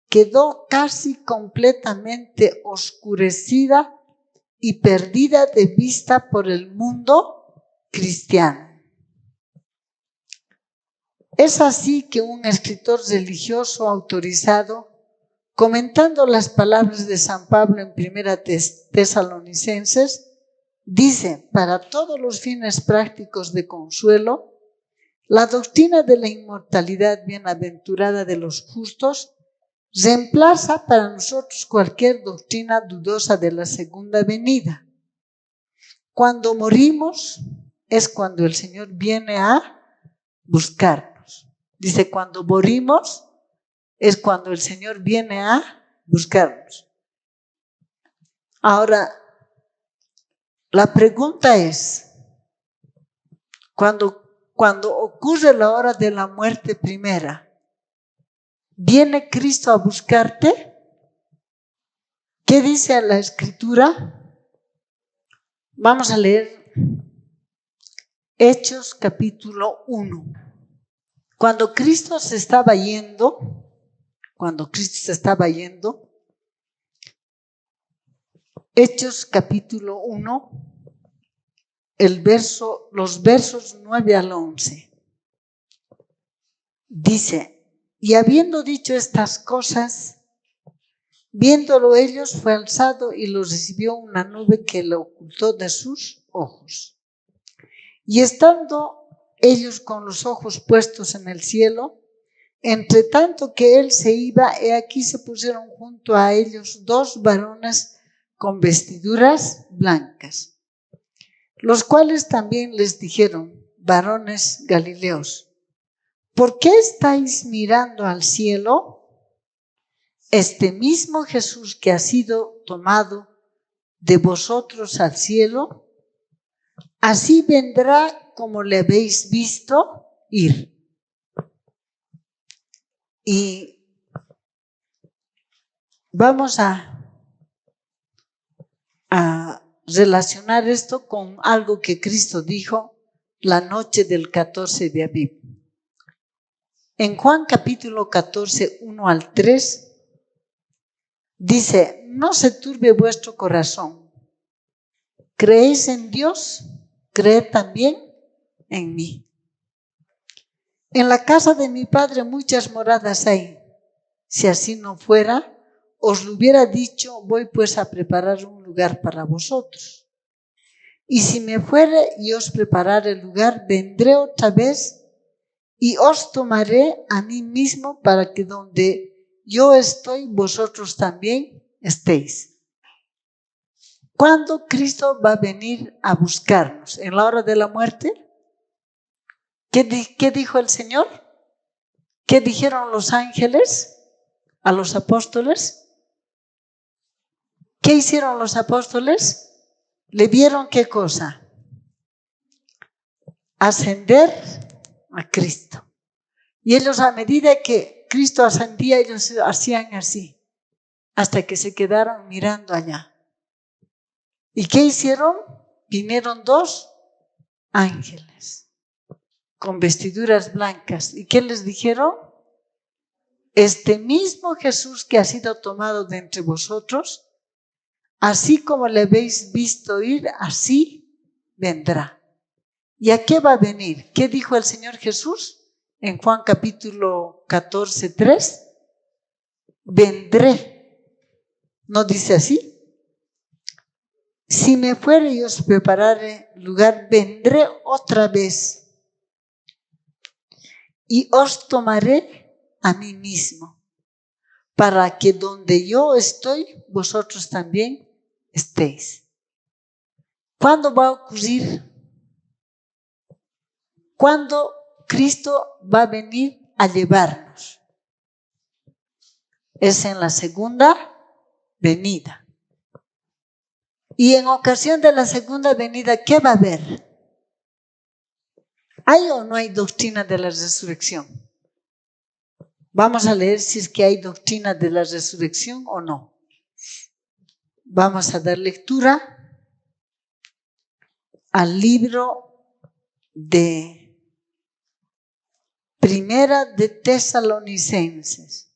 quedó casi completamente oscurecida y perdida de vista por el mundo cristiano. Es así que un escritor religioso autorizado, comentando las palabras de San Pablo en Primera Tesalonicenses, dice, para todos los fines prácticos de consuelo, la doctrina de la inmortalidad bienaventurada de los justos reemplaza para nosotros cualquier doctrina dudosa de la segunda venida. Cuando morimos es cuando el Señor viene a buscarnos. Dice, cuando morimos es cuando el Señor viene a buscarnos. Ahora, la pregunta es, cuando ocurre la hora de la muerte primera, ¿viene Cristo a buscarte? ¿Qué dice la Escritura? Vamos a leer Hechos capítulo 1. Cuando Cristo se estaba yendo, Hechos capítulo 1, los versos 9 al 11. Dice, y habiendo dicho estas cosas, viéndolo ellos, fue alzado y lo recibió una nube que lo ocultó de sus ojos. Y estando ellos con los ojos puestos en el cielo, entre tanto que él se iba, he aquí se pusieron junto a ellos dos varones con vestiduras blancas, los cuales también les dijeron, varones Galileos, ¿por qué estáis mirando al cielo? Este mismo Jesús que ha sido tomado de vosotros al cielo, así vendrá como le habéis visto ir. Y vamos a relacionar esto con algo que Cristo dijo la noche del 14 de Aviv. En Juan capítulo 14, 1 al 3, dice, no se turbe vuestro corazón. ¿Creéis en Dios? Creed también en mí. En la casa de mi Padre muchas moradas hay. Si así no fuera, os lo hubiera dicho, voy pues a preparar un lugar para vosotros. Y si me fuere y os preparare el lugar, vendré otra vez y os tomaré a mí mismo para que donde yo estoy, vosotros también estéis. ¿Cuándo Cristo va a venir a buscarnos? ¿En la hora de la muerte? ¿Qué dijo el Señor? ¿Qué dijeron los ángeles a los apóstoles? ¿Qué hicieron los apóstoles? ¿Le vieron qué cosa? Ascender a Cristo. Y ellos, a medida que Cristo ascendía, ellos hacían así, hasta que se quedaron mirando allá. ¿Y qué hicieron? Vinieron dos ángeles con vestiduras blancas. ¿Y qué les dijeron? Este mismo Jesús que ha sido tomado de entre vosotros, así como le habéis visto ir, así vendrá. ¿Y a qué va a venir? ¿Qué dijo el Señor Jesús en Juan capítulo 14, 3? Vendré. ¿No dice así? Si me fuere y os preparare lugar, vendré otra vez y os tomaré a mí mismo, para que donde yo estoy, vosotros también estéis. ¿Cuándo va a ocurrir ¿Cuándo Cristo va a venir a llevarnos? Es en la segunda venida. Y en ocasión de la segunda venida, ¿qué va a haber? ¿Hay o no hay doctrina de la resurrección? Vamos a leer si es que hay doctrina de la resurrección o no. Vamos a dar lectura al libro de Primera de Tesalonicenses,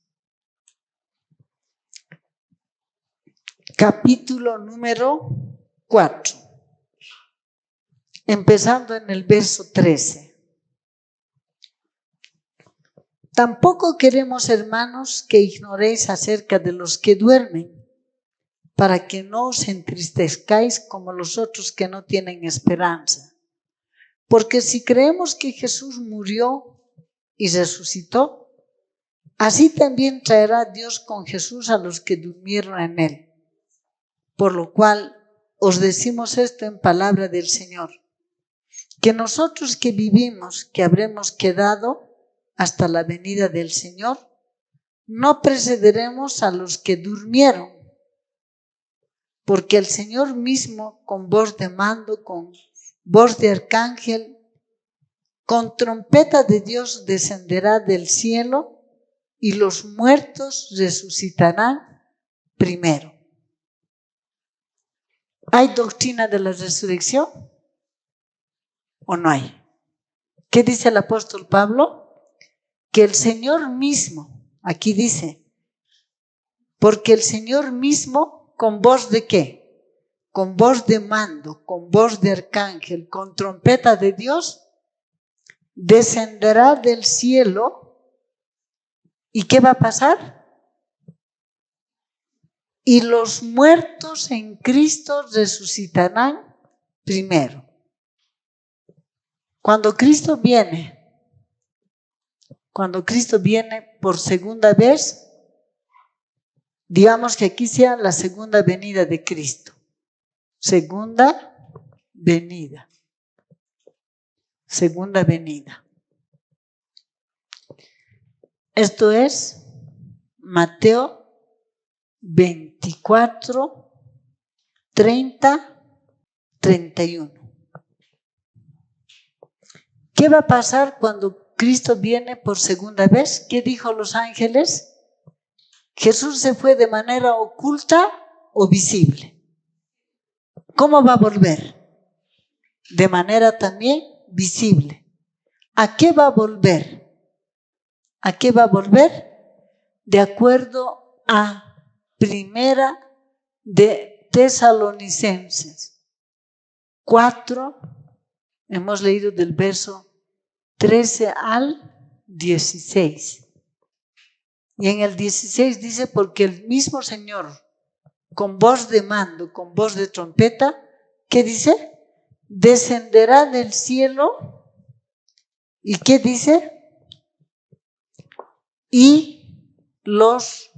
capítulo número 4, empezando en el verso 13. Tampoco queremos, hermanos, que ignoréis acerca de los que duermen, para que no os entristezcáis como los otros que no tienen esperanza. Porque si creemos que Jesús murió y resucitó, así también traerá Dios con Jesús a los que durmieron en él. Por lo cual os decimos esto en palabra del Señor, que nosotros que vivimos, que habremos quedado hasta la venida del Señor, no precederemos a los que durmieron. Porque el Señor mismo, con voz de mando, con voz de arcángel, con trompeta de Dios descenderá del cielo y los muertos resucitarán primero. ¿Hay doctrina de la resurrección o no hay? ¿Qué dice el apóstol Pablo? Que el Señor mismo, aquí dice, porque el Señor mismo, ¿con voz de qué? Con voz de mando, con voz de arcángel, con trompeta de Dios, descenderá del cielo. ¿Y qué va a pasar? Y los muertos en Cristo resucitarán primero. Cuando Cristo viene por segunda vez, digamos que aquí sea la segunda venida de Cristo. Segunda venida. Segunda venida. Esto es Mateo 24, 30, 31. ¿Qué va a pasar cuando Cristo viene por segunda vez? ¿Qué dijo los ángeles? ¿Jesús se fue de manera oculta o visible? ¿Cómo va a volver? De manera también visible. ¿A qué va a volver? ¿A qué va a volver? De acuerdo a Primera de Tesalonicenses 4, hemos leído del verso 13 al 16. Y en el 16 dice, porque el mismo Señor, con voz de mando, con voz de trompeta, ¿qué dice? Descenderá del cielo. ¿Y qué dice? Y los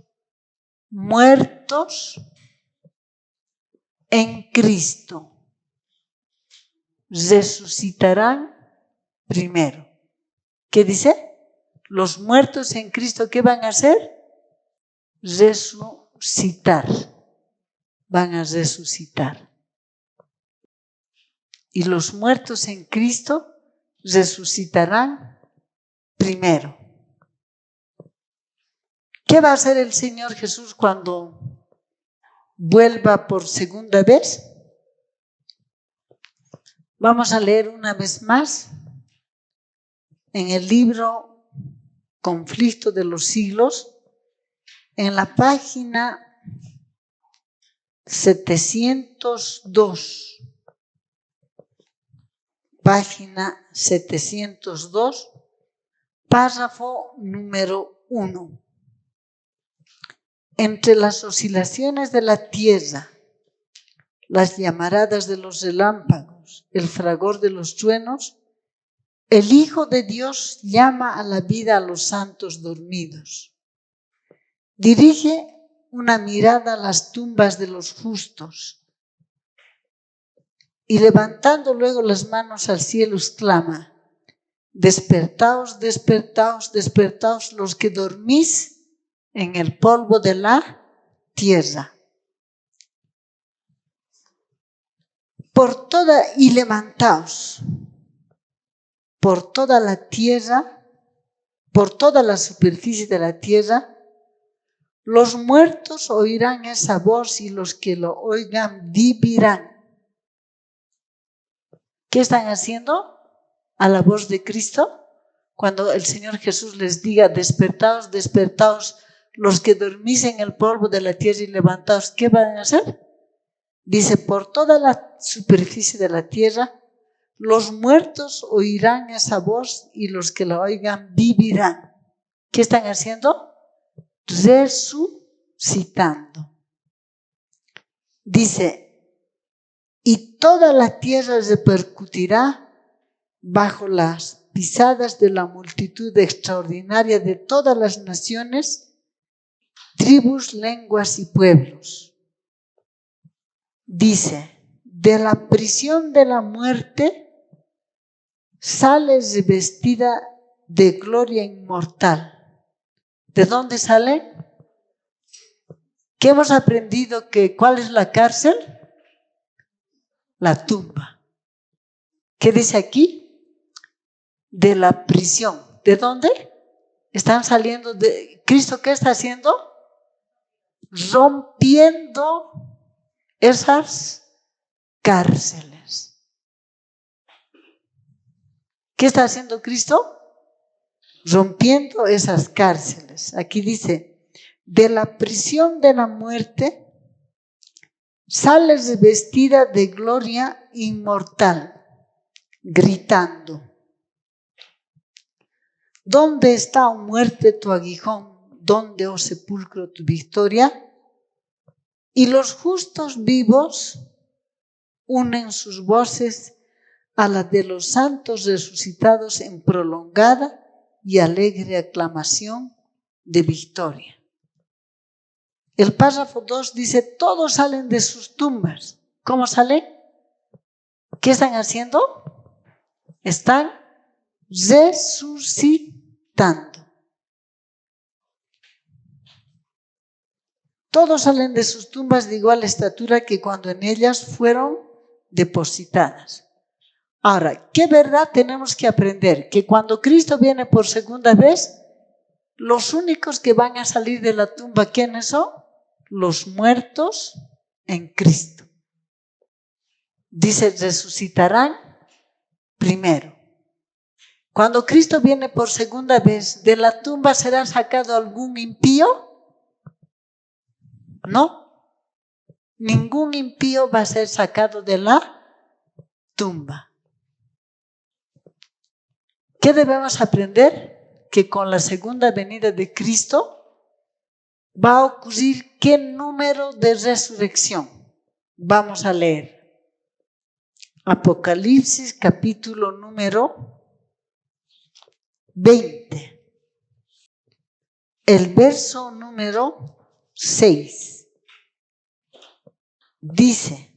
muertos en Cristo resucitarán primero. ¿Qué dice? Los muertos en Cristo, ¿qué van a hacer? Resucitar. Van a resucitar. Y los muertos en Cristo resucitarán primero. ¿Qué va a hacer el Señor Jesús cuando vuelva por segunda vez? Vamos a leer una vez más en el libro Conflicto de los Siglos, en la página 702. Página 702, párrafo número 1. Entre las oscilaciones de la tierra, las llamaradas de los relámpagos, el fragor de los truenos, el Hijo de Dios llama a la vida a los santos dormidos. Dirige una mirada a las tumbas de los justos y levantando luego las manos al cielo exclama: despertaos, despertaos, despertaos los que dormís en el polvo de la tierra. Y levantaos por toda la tierra, por toda la superficie de la tierra. Los muertos oirán esa voz y los que lo oigan vivirán. ¿Qué están haciendo a la voz de Cristo? Cuando el Señor Jesús les diga, despertaos, despertaos, los que dormís en el polvo de la tierra y levantaos, ¿qué van a hacer? Dice, por toda la superficie de la tierra, los muertos oirán esa voz y los que la oigan vivirán. ¿Qué están haciendo? Resucitando. Dice, y toda la tierra repercutirá bajo las pisadas de la multitud extraordinaria de todas las naciones, tribus, lenguas y pueblos. Dice, de la prisión de la muerte sales revestida de gloria inmortal. ¿De dónde sale? ¿Qué hemos aprendido? ¿Cuál es la cárcel? La tumba. ¿Qué dice aquí? De la prisión. ¿De dónde? Están saliendo de... ¿Cristo qué está haciendo? Rompiendo esas cárceles. ¿Qué está haciendo Cristo? Rompiendo esas cárceles. Aquí dice, de la prisión de la muerte sales vestida de gloria inmortal, gritando. ¿Dónde está, oh muerte, tu aguijón? ¿Dónde, oh sepulcro, tu victoria? Y los justos vivos unen sus voces a las de los santos resucitados en prolongada y alegre aclamación de victoria. El párrafo 2 dice, todos salen de sus tumbas. ¿Cómo salen? ¿Qué están haciendo? Están resucitando. Todos salen de sus tumbas de igual estatura que cuando en ellas fueron depositadas. Ahora, ¿qué verdad tenemos que aprender? Que cuando Cristo viene por segunda vez, los únicos que van a salir de la tumba, ¿quiénes son? Los muertos en Cristo. Dice, resucitarán primero. Cuando Cristo viene por segunda vez, ¿de la tumba será sacado algún impío? No. Ningún impío va a ser sacado de la tumba. ¿Qué debemos aprender? Que con la segunda venida de Cristo va a ocurrir ¿qué número de resurrección? Vamos a leer. Apocalipsis capítulo número 20. El verso número 6. Dice,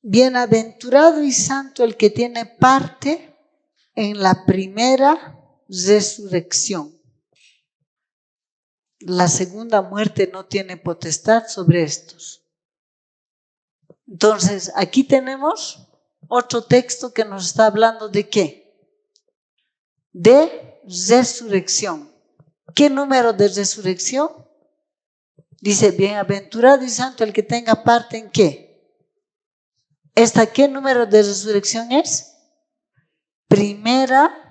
bienaventurado y santo el que tiene parte en la primera resurrección. La segunda muerte no tiene potestad sobre estos. Entonces, aquí tenemos otro texto que nos está hablando de ¿qué? De resurrección. ¿Qué número de resurrección? Dice, bienaventurado y santo el que tenga parte en ¿qué? ¿Qué número de resurrección es? Primera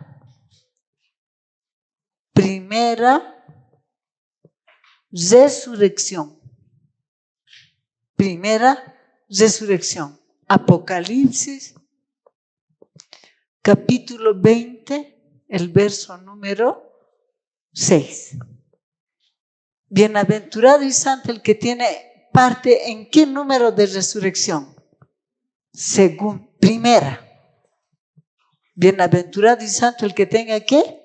resurrección. Primera resurrección. Apocalipsis, capítulo 20, el verso número 6. Bienaventurado y santo el que tiene parte en qué número de resurrección? Primera. Bienaventurado y santo el que tenga ¿qué?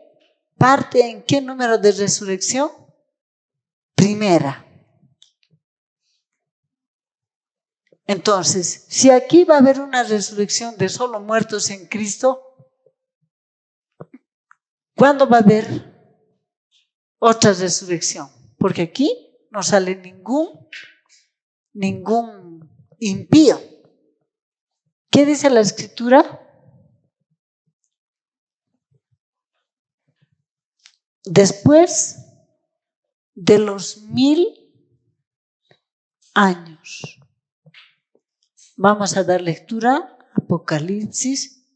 Parte en qué número de resurrección? Primera. Entonces, si aquí va a haber una resurrección de solo muertos en Cristo, ¿Cuándo va a haber otra resurrección? Porque aquí no sale ningún impío. ¿Qué dice la Escritura? Después de los 1000 años. Vamos a dar lectura a Apocalipsis,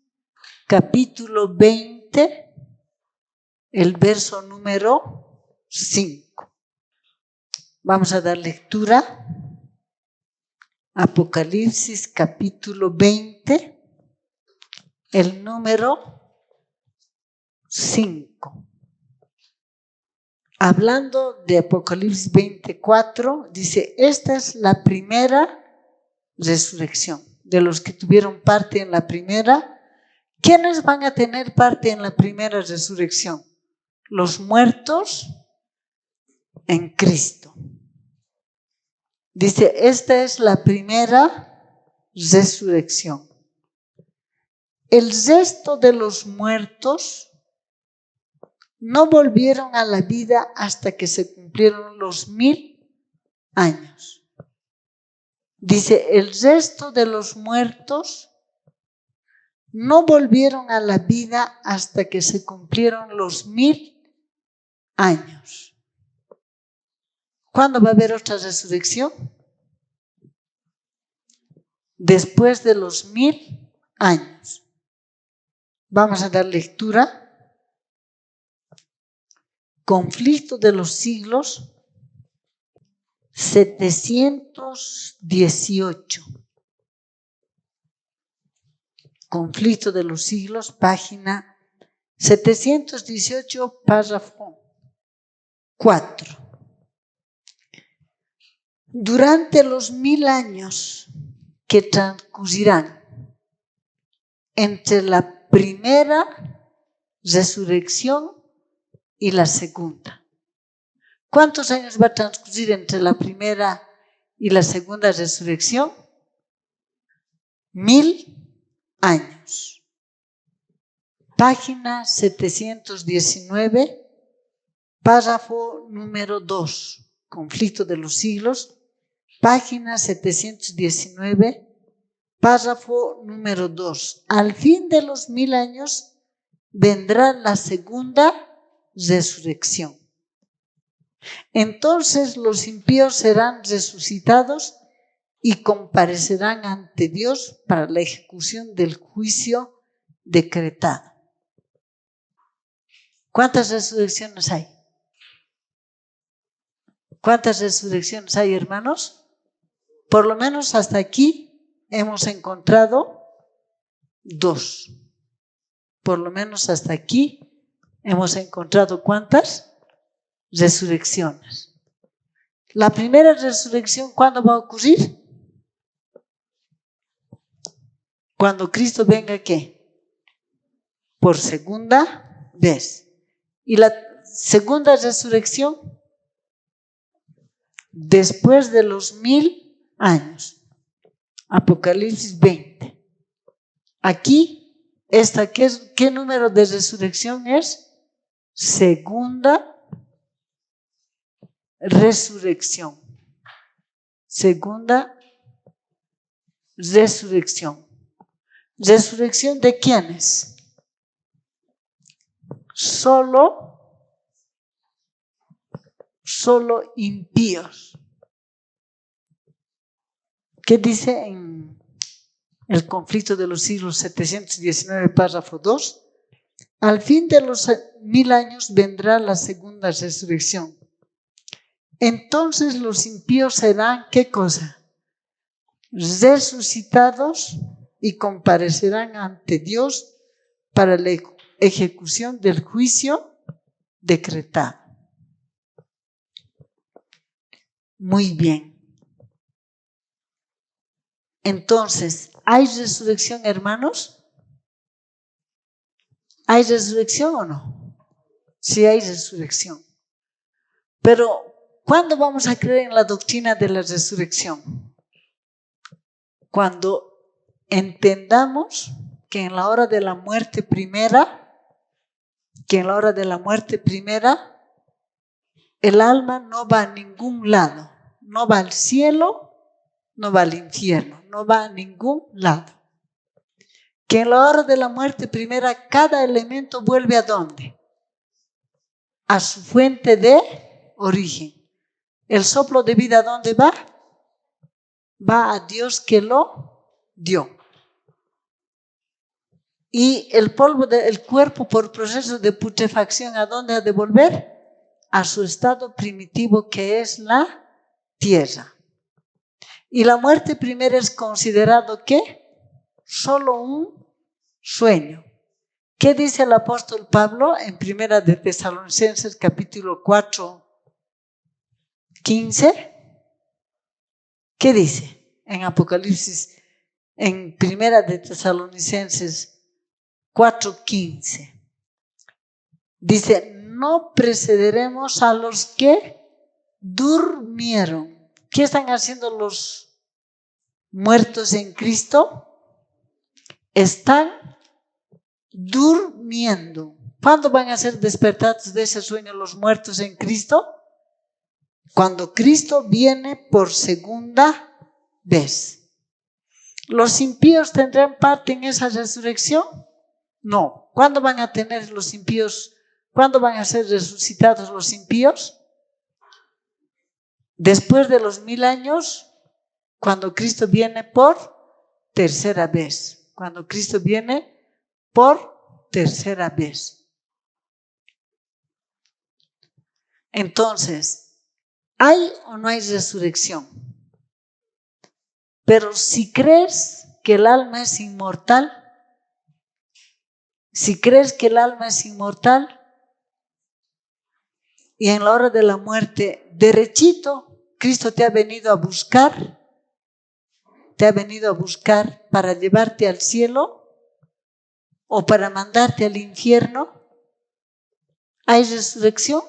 capítulo 20, el verso número 5. Vamos a dar lectura a Apocalipsis, capítulo 20, el número 5. Hablando de Apocalipsis 24, dice, esta es la primera resurrección. De los que tuvieron parte en la primera, ¿quiénes van a tener parte en la primera resurrección? Los muertos en Cristo. Dice, esta es la primera resurrección. El resto de los muertos no volvieron a la vida hasta que se cumplieron los 1000 años. Dice, el resto de los muertos no volvieron a la vida hasta que se cumplieron los 1000 años. ¿Cuándo va a haber otra resurrección? Después de los 1000 años. Vamos a dar lectura. Conflicto de los siglos 718. Conflicto de los siglos, página 718, párrafo 4. Durante los 1000 años que transcurrirán entre la primera resurrección y la segunda. ¿Cuántos años va a transcurrir entre la primera y la segunda resurrección? 1000 años. Página 719, párrafo número 2. Conflicto de los siglos. Página 719, párrafo número 2. Al fin de los 1000 años vendrá la segunda resurrección. Entonces los impíos serán resucitados y comparecerán ante Dios para la ejecución del juicio decretado. ¿Cuántas resurrecciones hay? ¿Cuántas resurrecciones hay, hermanos? Por lo menos hasta aquí hemos encontrado 2. Por lo menos hasta aquí hemos encontrado ¿cuántas? Resurrecciones. La primera resurrección, ¿cuándo va a ocurrir? Cuando Cristo venga, ¿qué? Por segunda vez. Y la segunda resurrección, después de los 1000 años. Apocalipsis 20. Aquí, ¿qué número de resurrección es? Segunda resurrección. Segunda resurrección. ¿Resurrección de quiénes? Solo impíos. ¿Qué dice en el conflicto de los siglos 719, párrafo 2? Al fin de los 1000 años vendrá la segunda resurrección. Entonces los impíos serán, ¿qué cosa? Resucitados y comparecerán ante Dios para la ejecución del juicio decretado. Muy bien. Entonces, ¿hay resurrección, hermanos? ¿Hay resurrección o no? Sí hay resurrección. Pero, ¿cuándo vamos a creer en la doctrina de la resurrección? Cuando entendamos que en la hora de la muerte primera que en la hora de la muerte primera, el alma no va a ningún lado, no va al cielo, no va al infierno, no va a ningún lado. Que en la hora de la muerte primera, cada elemento vuelve ¿a dónde? A su fuente de origen. El soplo de vida, ¿a dónde va? Va a Dios que lo dio. Y el polvo del cuerpo por proceso de putrefacción, ¿a dónde ha de volver? A su estado primitivo, que es la tierra. Y la muerte primera es considerado ¿qué? Solo un sueño. ¿Qué dice el apóstol Pablo en Primera de Tesalonicenses capítulo 4, 15? ¿Qué dice en Apocalipsis, en Primera de Tesalonicenses 4, 15? Dice, no precederemos a los que durmieron. ¿Qué están haciendo los muertos en Cristo? Están durmiendo. ¿Cuándo van a ser despertados de ese sueño los muertos en Cristo? Cuando Cristo viene por segunda vez. ¿Los impíos tendrán parte en esa resurrección? No. ¿Cuándo van a tener los impíos? ¿Cuándo van a ser resucitados los impíos? Después de los 1000 años, cuando Cristo viene por tercera vez. Cuando Cristo viene por tercera vez. Entonces, ¿hay o no hay resurrección? Pero si crees que el alma es inmortal, si crees que el alma es inmortal y en la hora de la muerte, derechito, Cristo te ha venido a buscar para llevarte al cielo o para mandarte al infierno, ¿hay resurrección?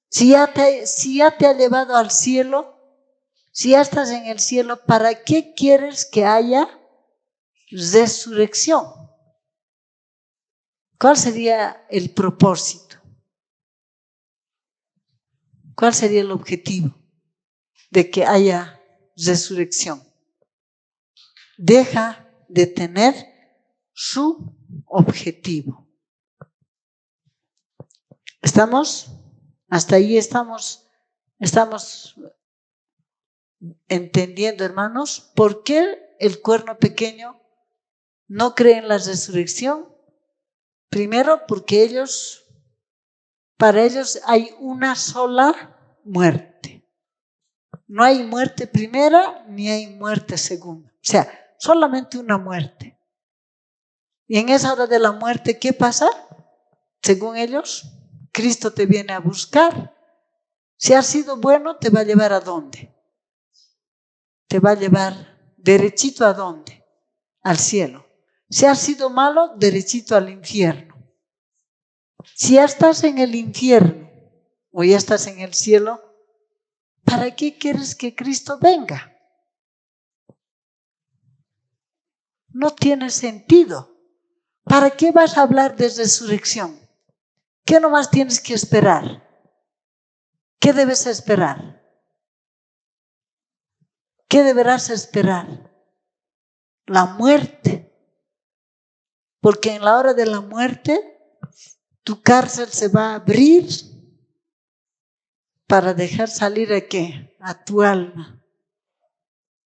Si ya te ha llevado al cielo, si ya estás en el cielo, ¿para qué quieres que haya resurrección? ¿Cuál sería el propósito? ¿Cuál sería el objetivo de que haya resurrección? Deja de tener su objetivo. ¿Estamos? Hasta ahí estamos entendiendo, hermanos, por qué el cuerno pequeño no cree en la resurrección. Primero, porque para ellos hay una sola muerte. No hay muerte primera ni hay muerte segunda. O sea, solamente una muerte. Y en esa hora de la muerte, ¿qué pasa? Según ellos, Cristo te viene a buscar. Si has sido bueno, te va a llevar ¿a dónde? Te va a llevar derechito ¿a dónde? Al cielo. Si has sido malo, derechito al infierno. Si ya estás en el infierno o ya estás en el cielo, ¿para qué quieres que Cristo venga? No tiene sentido. ¿Para qué vas a hablar de resurrección? ¿Qué nomás tienes que esperar? ¿Qué debes esperar? ¿Qué deberás esperar? La muerte. Porque en la hora de la muerte, tu cárcel se va a abrir para dejar salir ¿a qué? A tu alma.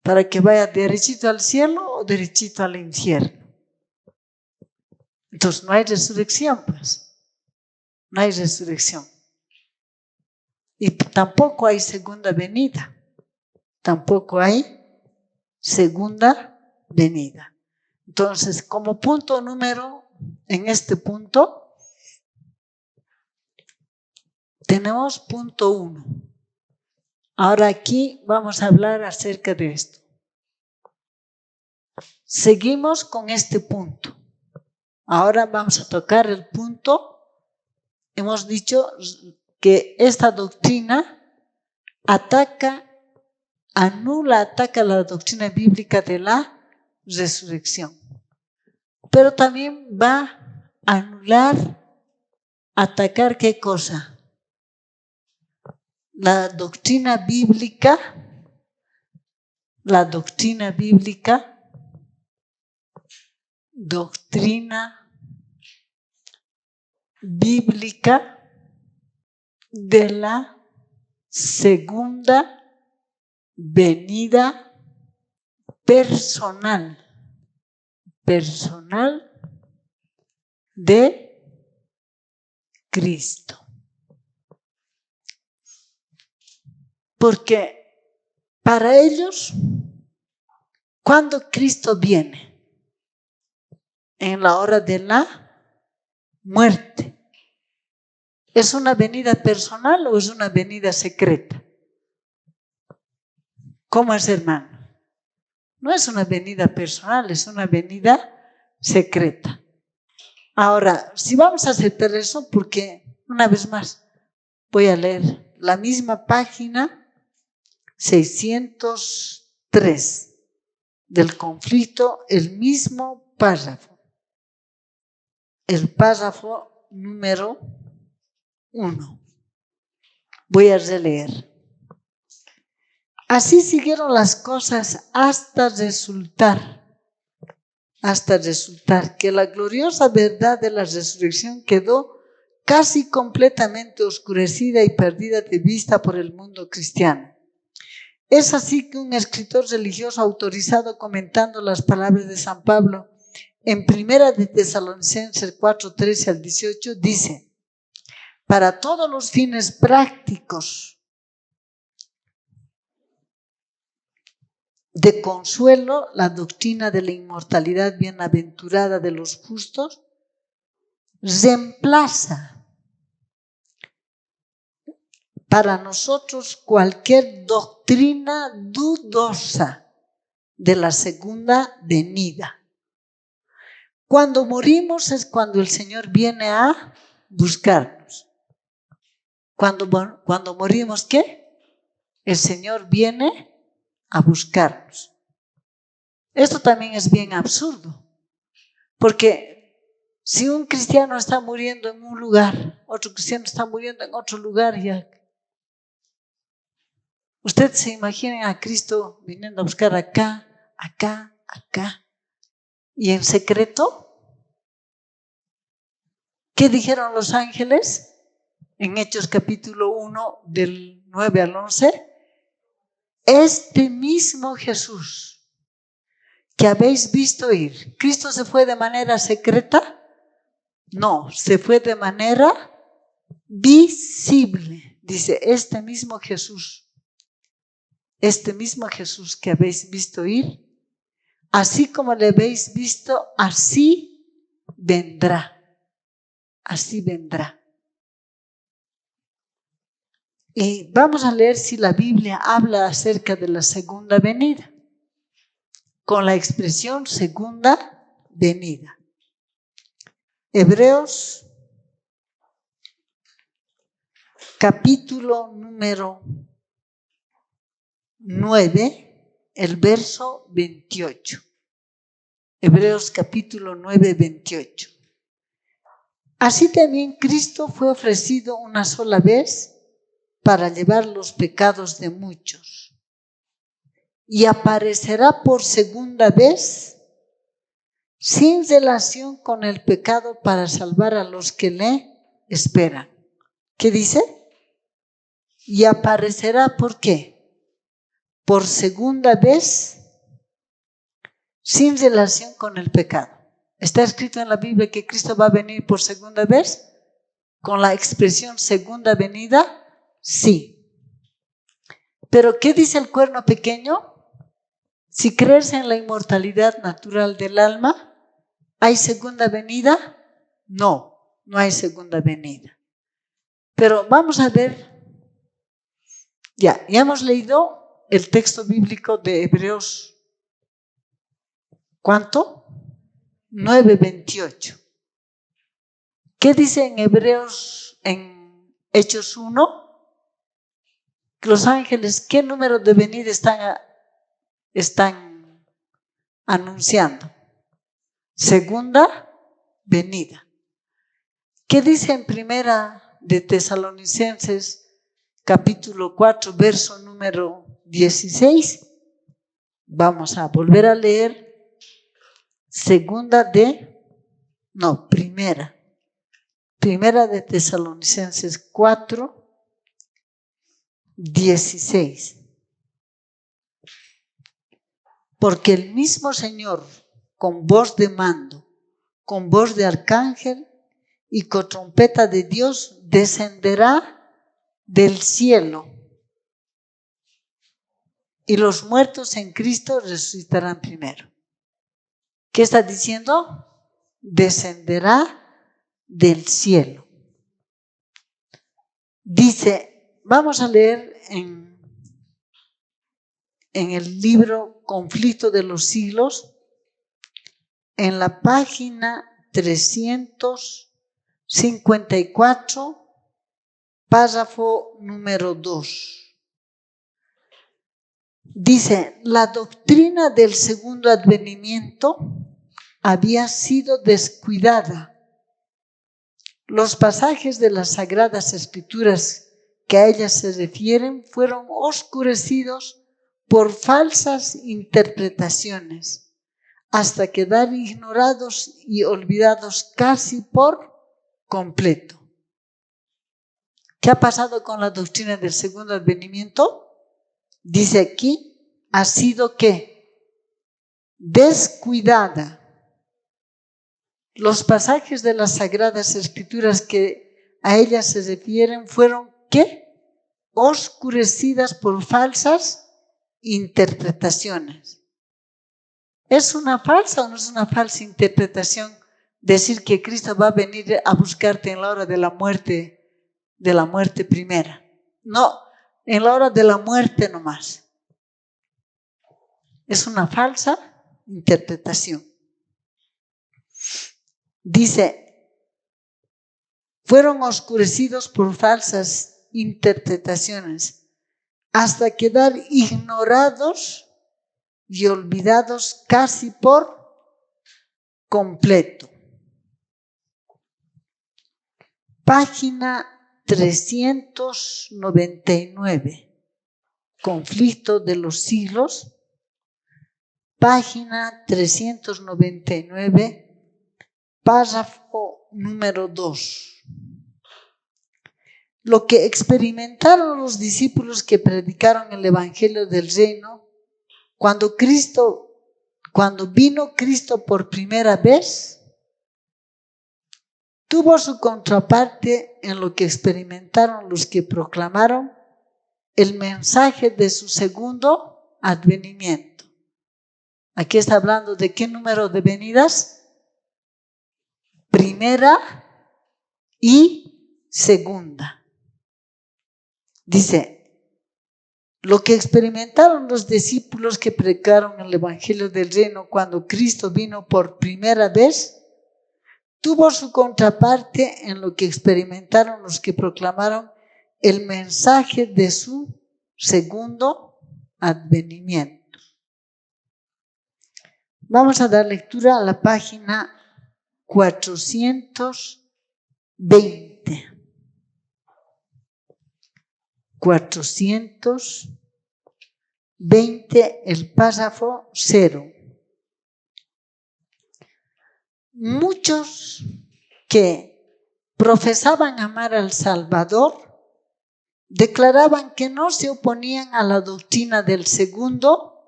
Para que vaya derechito al cielo o derechito al infierno. Entonces no hay resurrección, pues. No hay resurrección. Y tampoco hay segunda venida. Tampoco hay segunda venida. Entonces, como punto número, en este punto, tenemos punto 1. Ahora aquí vamos a hablar acerca de esto. Seguimos con este punto. Ahora vamos a tocar el punto. Hemos dicho que esta doctrina ataca la doctrina bíblica de la resurrección. Pero también va anular, atacar ¿qué cosa? La doctrina bíblica, doctrina bíblica de la segunda venida personal de Cristo. Porque para ellos, cuando Cristo viene, en la hora de la muerte, ¿es una venida personal o es una venida secreta? ¿Cómo es, hermano? No es una venida personal, es una venida secreta. Ahora, si vamos a aceptar eso, porque una vez más voy a leer la misma página 603 del conflicto, el mismo párrafo. El párrafo número 1. Voy a releer. Así siguieron las cosas hasta resultar que la gloriosa verdad de la resurrección quedó casi completamente oscurecida y perdida de vista por el mundo cristiano. Es así que un escritor religioso autorizado, comentando las palabras de San Pablo en Primera de Tesalonicenses 4:13 al 18, dice: para todos los fines prácticos de consuelo, la doctrina de la inmortalidad bienaventurada de los justos reemplaza para nosotros cualquier doctrina dudosa de la segunda venida. Cuando morimos es cuando el Señor viene a buscarnos. Cuando morimos, ¿qué? El Señor viene a buscarnos. Esto también es bien absurdo, porque si un cristiano está muriendo en un lugar, otro cristiano está muriendo en otro lugar, ya. Usted se imagina a Cristo viniendo a buscar acá, y en secreto. ¿Qué dijeron los ángeles en Hechos capítulo 1 del 9 al 11? Este mismo Jesús que habéis visto ir, ¿Cristo se fue de manera secreta? No, se fue de manera visible. Dice, este mismo Jesús que habéis visto ir, así como le habéis visto, así vendrá. Así vendrá. Y vamos a leer si la Biblia habla acerca de la segunda venida, con la expresión segunda venida. Hebreos, capítulo número 9, el verso 28. Hebreos capítulo 9, 28. Así también Cristo fue ofrecido una sola vez para llevar los pecados de muchos, y aparecerá por segunda vez sin relación con el pecado para salvar a los que le esperan. ¿Qué dice? Y aparecerá, ¿por qué? Por segunda vez sin relación con el pecado. ¿Está escrito en la Biblia que Cristo va a venir por segunda vez? ¿Con la expresión segunda venida? Sí. ¿Pero qué dice el cuerno pequeño? Si crees en la inmortalidad natural del alma, ¿hay segunda venida? No, no hay segunda venida. Pero vamos a ver, ya hemos leído el texto bíblico de Hebreos, ¿cuánto? 9:28. ¿Qué dice en Hebreos, en Hechos 1? Los ángeles, ¿qué número de venida están anunciando? Segunda venida. ¿Qué dice en Primera de Tesalonicenses, capítulo 4, verso número 16? Vamos a volver a leer Primera de Tesalonicenses 4, 16. Porque el mismo Señor, con voz de mando, con voz de arcángel y con trompeta de Dios, descenderá del cielo, y los muertos en Cristo resucitarán primero. ¿Qué está diciendo? Descenderá del cielo. Dice, vamos a leer en el libro Conflicto de los Siglos, en la página 354, párrafo número 2. Dice, la doctrina del segundo advenimiento había sido descuidada. Los pasajes de las Sagradas Escrituras que a ellas se refieren fueron oscurecidos por falsas interpretaciones, hasta quedar ignorados y olvidados casi por completo. ¿Qué ha pasado con la doctrina del segundo advenimiento? Dice aquí, ha sido ¿qué? Descuidada. Los pasajes de las Sagradas Escrituras que a ellas se refieren fueron ¿qué? Oscurecidas por falsas interpretaciones. ¿Es una falsa o no es una falsa interpretación decir que Cristo va a venir a buscarte en la hora de la muerte primera? No, en la hora de la muerte nomás. Es una falsa interpretación. Dice, fueron oscurecidos por falsas interpretaciones hasta quedar ignorados y olvidados casi por completo. Página 399, Conflicto de los Siglos. Página 399, párrafo número 2. Lo que experimentaron los discípulos que predicaron el Evangelio del Reino cuando vino Cristo por primera vez, tuvo su contraparte en lo que experimentaron los que proclamaron el mensaje de su segundo advenimiento. Aquí está hablando de qué número de venidas: primera y segunda. Dice, lo que experimentaron los discípulos que predicaron el Evangelio del Reino cuando Cristo vino por primera vez, tuvo su contraparte en lo que experimentaron los que proclamaron el mensaje de su segundo advenimiento. Vamos a dar lectura a la página 420. 420, el párrafo 0. Muchos que profesaban amar al Salvador declaraban que no se oponían a la doctrina del segundo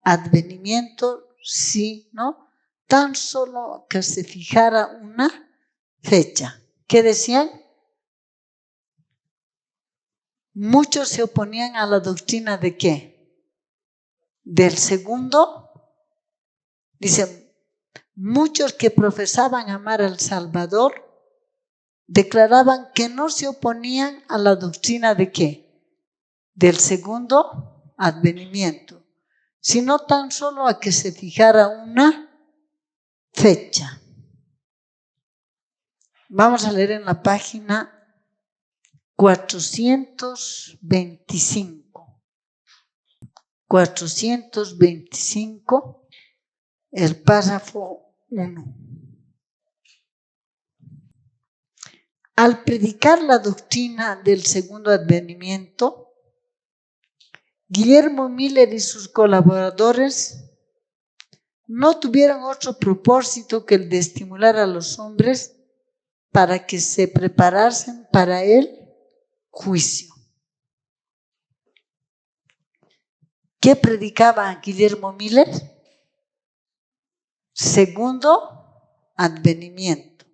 advenimiento, sino tan solo que se fijara una fecha. ¿Qué decían? Muchos se oponían a la doctrina ¿de qué? Del segundo. Dicen, muchos que profesaban amar al Salvador declaraban que no se oponían a la doctrina ¿de qué? Del segundo advenimiento, sino tan solo a que se fijara una fecha. Vamos a leer en la página 425. 425, el párrafo 1. Al predicar la doctrina del segundo advenimiento, Guillermo Miller y sus colaboradores no tuvieron otro propósito que el de estimular a los hombres para que se preparasen para el juicio. ¿Qué predicaba Guillermo Miller? Segundo advenimiento.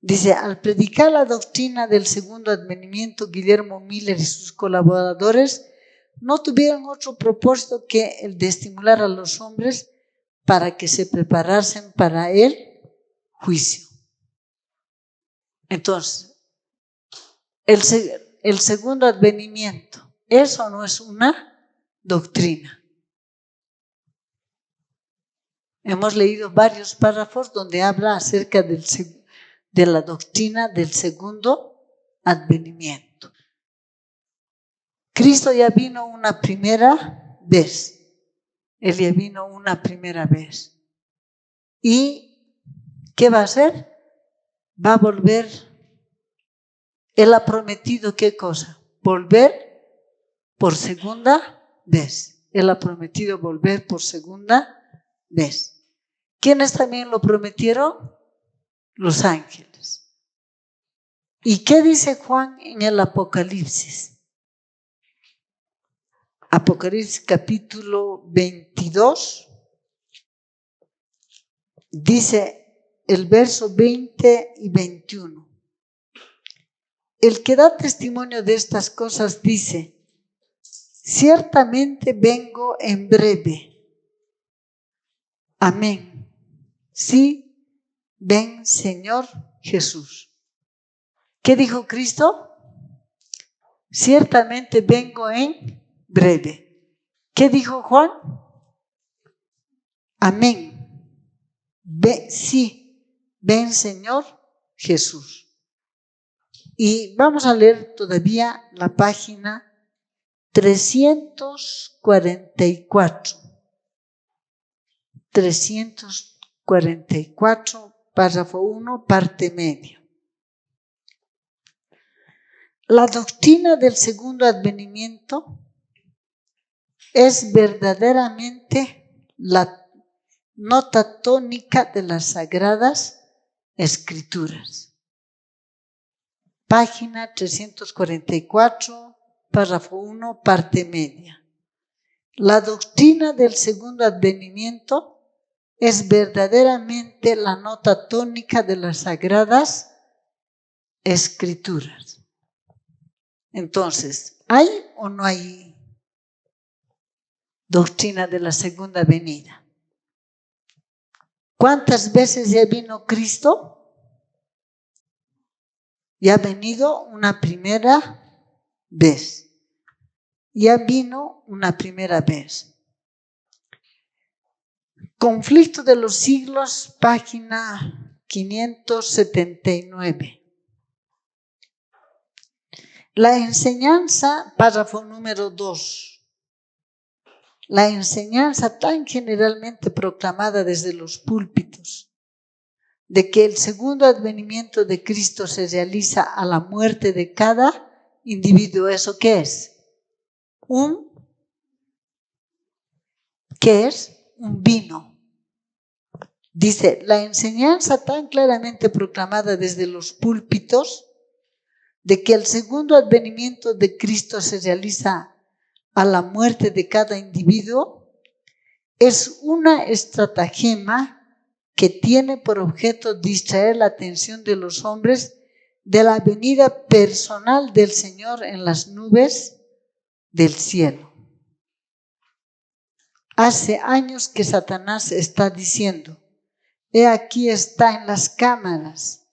Dice, al predicar la doctrina del segundo advenimiento, Guillermo Miller y sus colaboradores no tuvieron otro propósito que el de estimular a los hombres para que se preparasen para el juicio. Entonces, el segundo advenimiento, eso no es una doctrina. Hemos leído varios párrafos donde habla acerca de la doctrina del segundo advenimiento. Cristo ya vino una primera vez. Él ya vino una primera vez. ¿Y qué va a hacer? Va a volver. Él ha prometido ¿qué cosa? Volver por segunda vez. Él ha prometido volver por segunda vez. ¿Quiénes también lo prometieron? Los ángeles. ¿Y qué dice Juan en el Apocalipsis? Apocalipsis capítulo 22, dice el verso 20 y 21. El que da testimonio de estas cosas dice, ciertamente vengo en breve. Amén. Sí, ven Señor Jesús. ¿Qué dijo Cristo? Ciertamente vengo en breve. ¿Qué dijo Juan? Amén. Sí, ven Señor Jesús. Y vamos a leer todavía la página 344. 344, párrafo 1, parte media. La doctrina del segundo advenimiento es verdaderamente la nota tónica de las Sagradas Escrituras. Página 344, párrafo 1, parte media. La doctrina del segundo advenimiento es verdaderamente la nota tónica de las Sagradas Escrituras. Entonces, ¿hay o no hay doctrina de la segunda venida? ¿Cuántas veces ya vino Cristo? Ya ha venido una primera vez. Ya vino una primera vez. Conflicto de los siglos, página 579. La enseñanza, párrafo número 2. La enseñanza tan generalmente proclamada desde los púlpitos de que el segundo advenimiento de Cristo se realiza a la muerte de cada individuo. ¿Eso qué es? ¿Qué es? Un vino. Dice, la enseñanza tan claramente proclamada desde los púlpitos de que el segundo advenimiento de Cristo se realiza a la muerte de cada individuo es una estratagema que tiene por objeto distraer la atención de los hombres de la venida personal del Señor en las nubes del cielo. Hace años que Satanás está diciendo, he aquí está en las cámaras,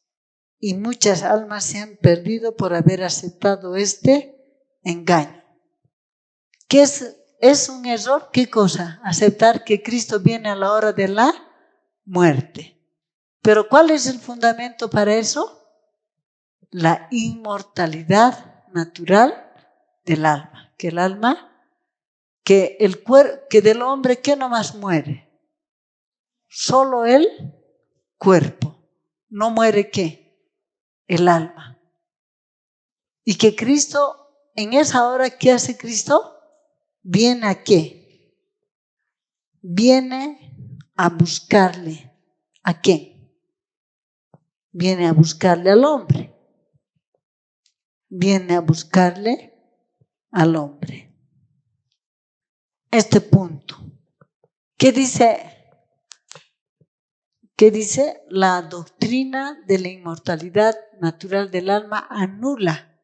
y muchas almas se han perdido por haber aceptado este engaño. ¿Qué es un error? ¿Qué cosa? Aceptar que Cristo viene a la hora de la muerte. ¿Pero cuál es el fundamento para eso? La inmortalidad natural del alma. Que el alma, que del hombre, ¿qué nomás muere? Solo el cuerpo. ¿No muere qué? el alma. Y que Cristo, en esa hora, ¿qué hace Cristo? ¿Viene a qué? Viene a buscarle. ¿A quién? Viene a buscarle al hombre. Viene a buscarle al hombre. Este punto. ¿Qué dice? ¿Qué dice? La doctrina de la inmortalidad natural del alma anula,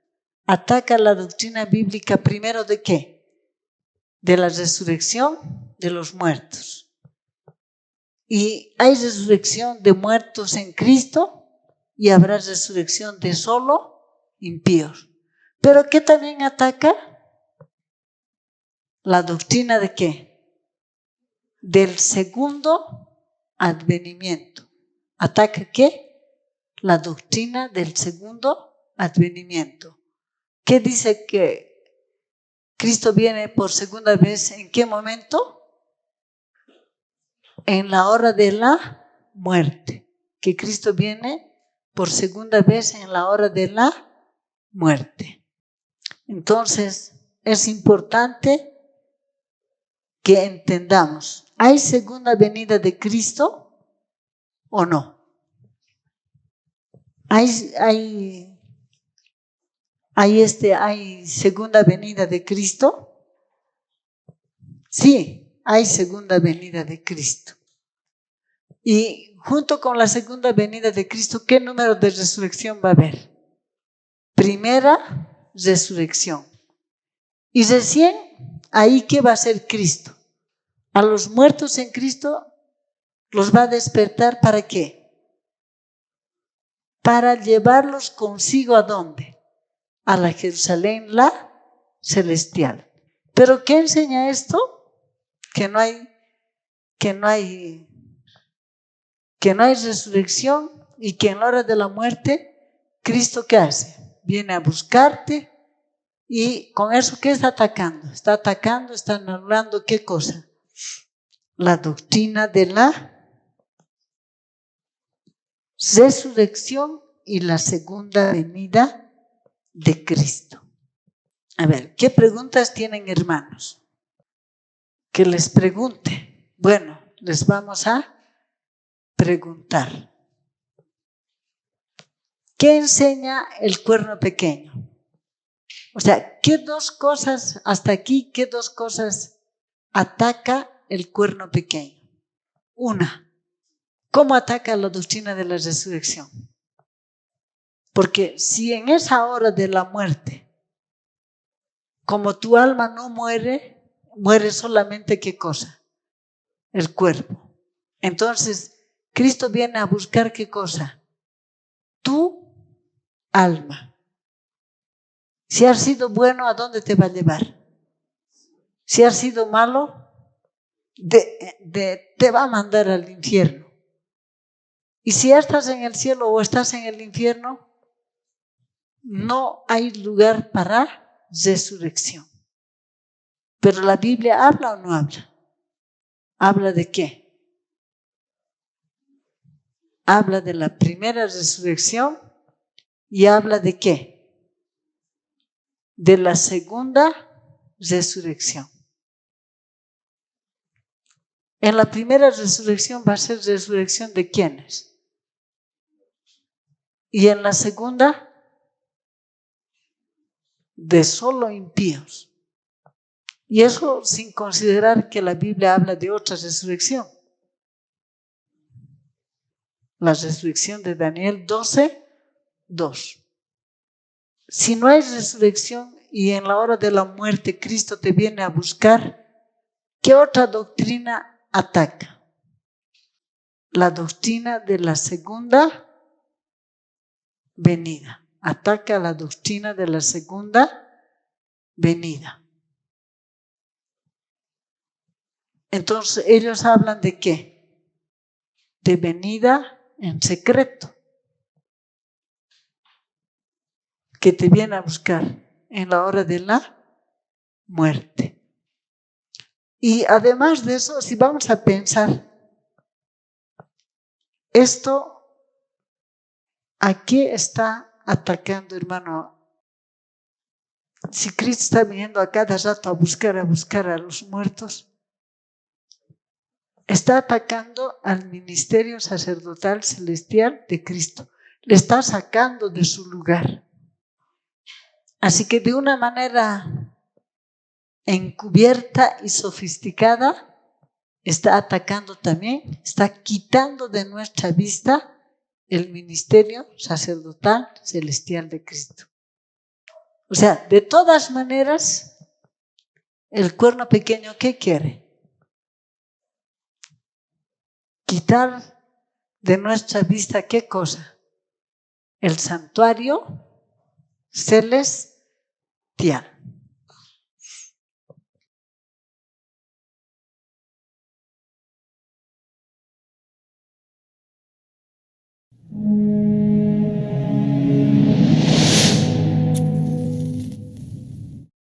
ataca la doctrina bíblica primero ¿de qué? De la resurrección de los muertos. Y hay resurrección de muertos en Cristo y habrá resurrección de solo impíos. ¿Pero qué también ataca? La doctrina de qué? Del segundo advenimiento. ¿Ataca qué? La doctrina del segundo advenimiento. ¿Qué dice que Cristo viene por segunda vez? ¿En qué momento? En la hora de la muerte. Que Cristo viene por segunda vez en la hora de la muerte. Entonces, es importante que entendamos, ¿hay segunda venida de Cristo o no? ¿Hay segunda venida de Cristo? Sí, hay segunda venida de Cristo. Y junto con la segunda venida de Cristo, ¿qué número de resurrección va a haber? Primera resurrección. Y recién ahí, ¿qué va a hacer Cristo? A los muertos en Cristo los va a despertar, ¿para qué? Para llevarlos consigo ¿a dónde? A la Jerusalén, la celestial. ¿Pero qué enseña esto? Que no hay resurrección y que en la hora de la muerte, ¿Cristo qué hace? Viene a buscarte y con eso ¿qué está atacando? Está anulando ¿qué cosa? La doctrina de la resurrección y la segunda venida de Cristo. A ver, ¿qué preguntas tienen, hermanos? Que les pregunte. Bueno, les vamos a preguntar. ¿Qué enseña el cuerno pequeño? O sea, ¿qué dos cosas, hasta aquí, qué dos cosas ataca el cuerno pequeño? Una, ¿cómo ataca la doctrina de la resurrección? Porque si en esa hora de la muerte, como tu alma no muere, muere solamente ¿qué cosa? El cuerpo. Entonces, Cristo viene a buscar ¿qué cosa? Tu alma. Si has sido bueno, ¿a dónde te va a llevar? Si has sido malo, te va a mandar al infierno. Y si ya estás en el cielo o estás en el infierno, no hay lugar para resurrección. Pero la Biblia ¿habla o no habla? ¿Habla de qué? Habla de la primera resurrección y habla de qué? De la segunda resurrección. En la primera resurrección va a ser resurrección de ¿quiénes? Y en la segunda, de solo impíos. Y eso sin considerar que la Biblia habla de otra resurrección. La resurrección de Daniel 12:2. Si no hay resurrección y en la hora de la muerte Cristo te viene a buscar, ¿qué otra doctrina ataca? La doctrina de la segunda venida. Ataca la doctrina de la segunda venida. Entonces, ellos hablan de qué? De venida en secreto, que te viene a buscar en la hora de la muerte. Y además de eso, si vamos a pensar, esto, ¿a qué está atacando, hermano. Si Cristo está viniendo a cada rato a buscar a los muertos, está atacando al ministerio sacerdotal celestial de Cristo. Le está sacando de su lugar. Así que de una manera encubierta y sofisticada, está atacando también, está quitando de nuestra vista el ministerio sacerdotal celestial de Cristo. O sea, de todas maneras, el cuerno pequeño, ¿qué quiere? Quitar de nuestra vista, ¿qué cosa? El santuario celestial.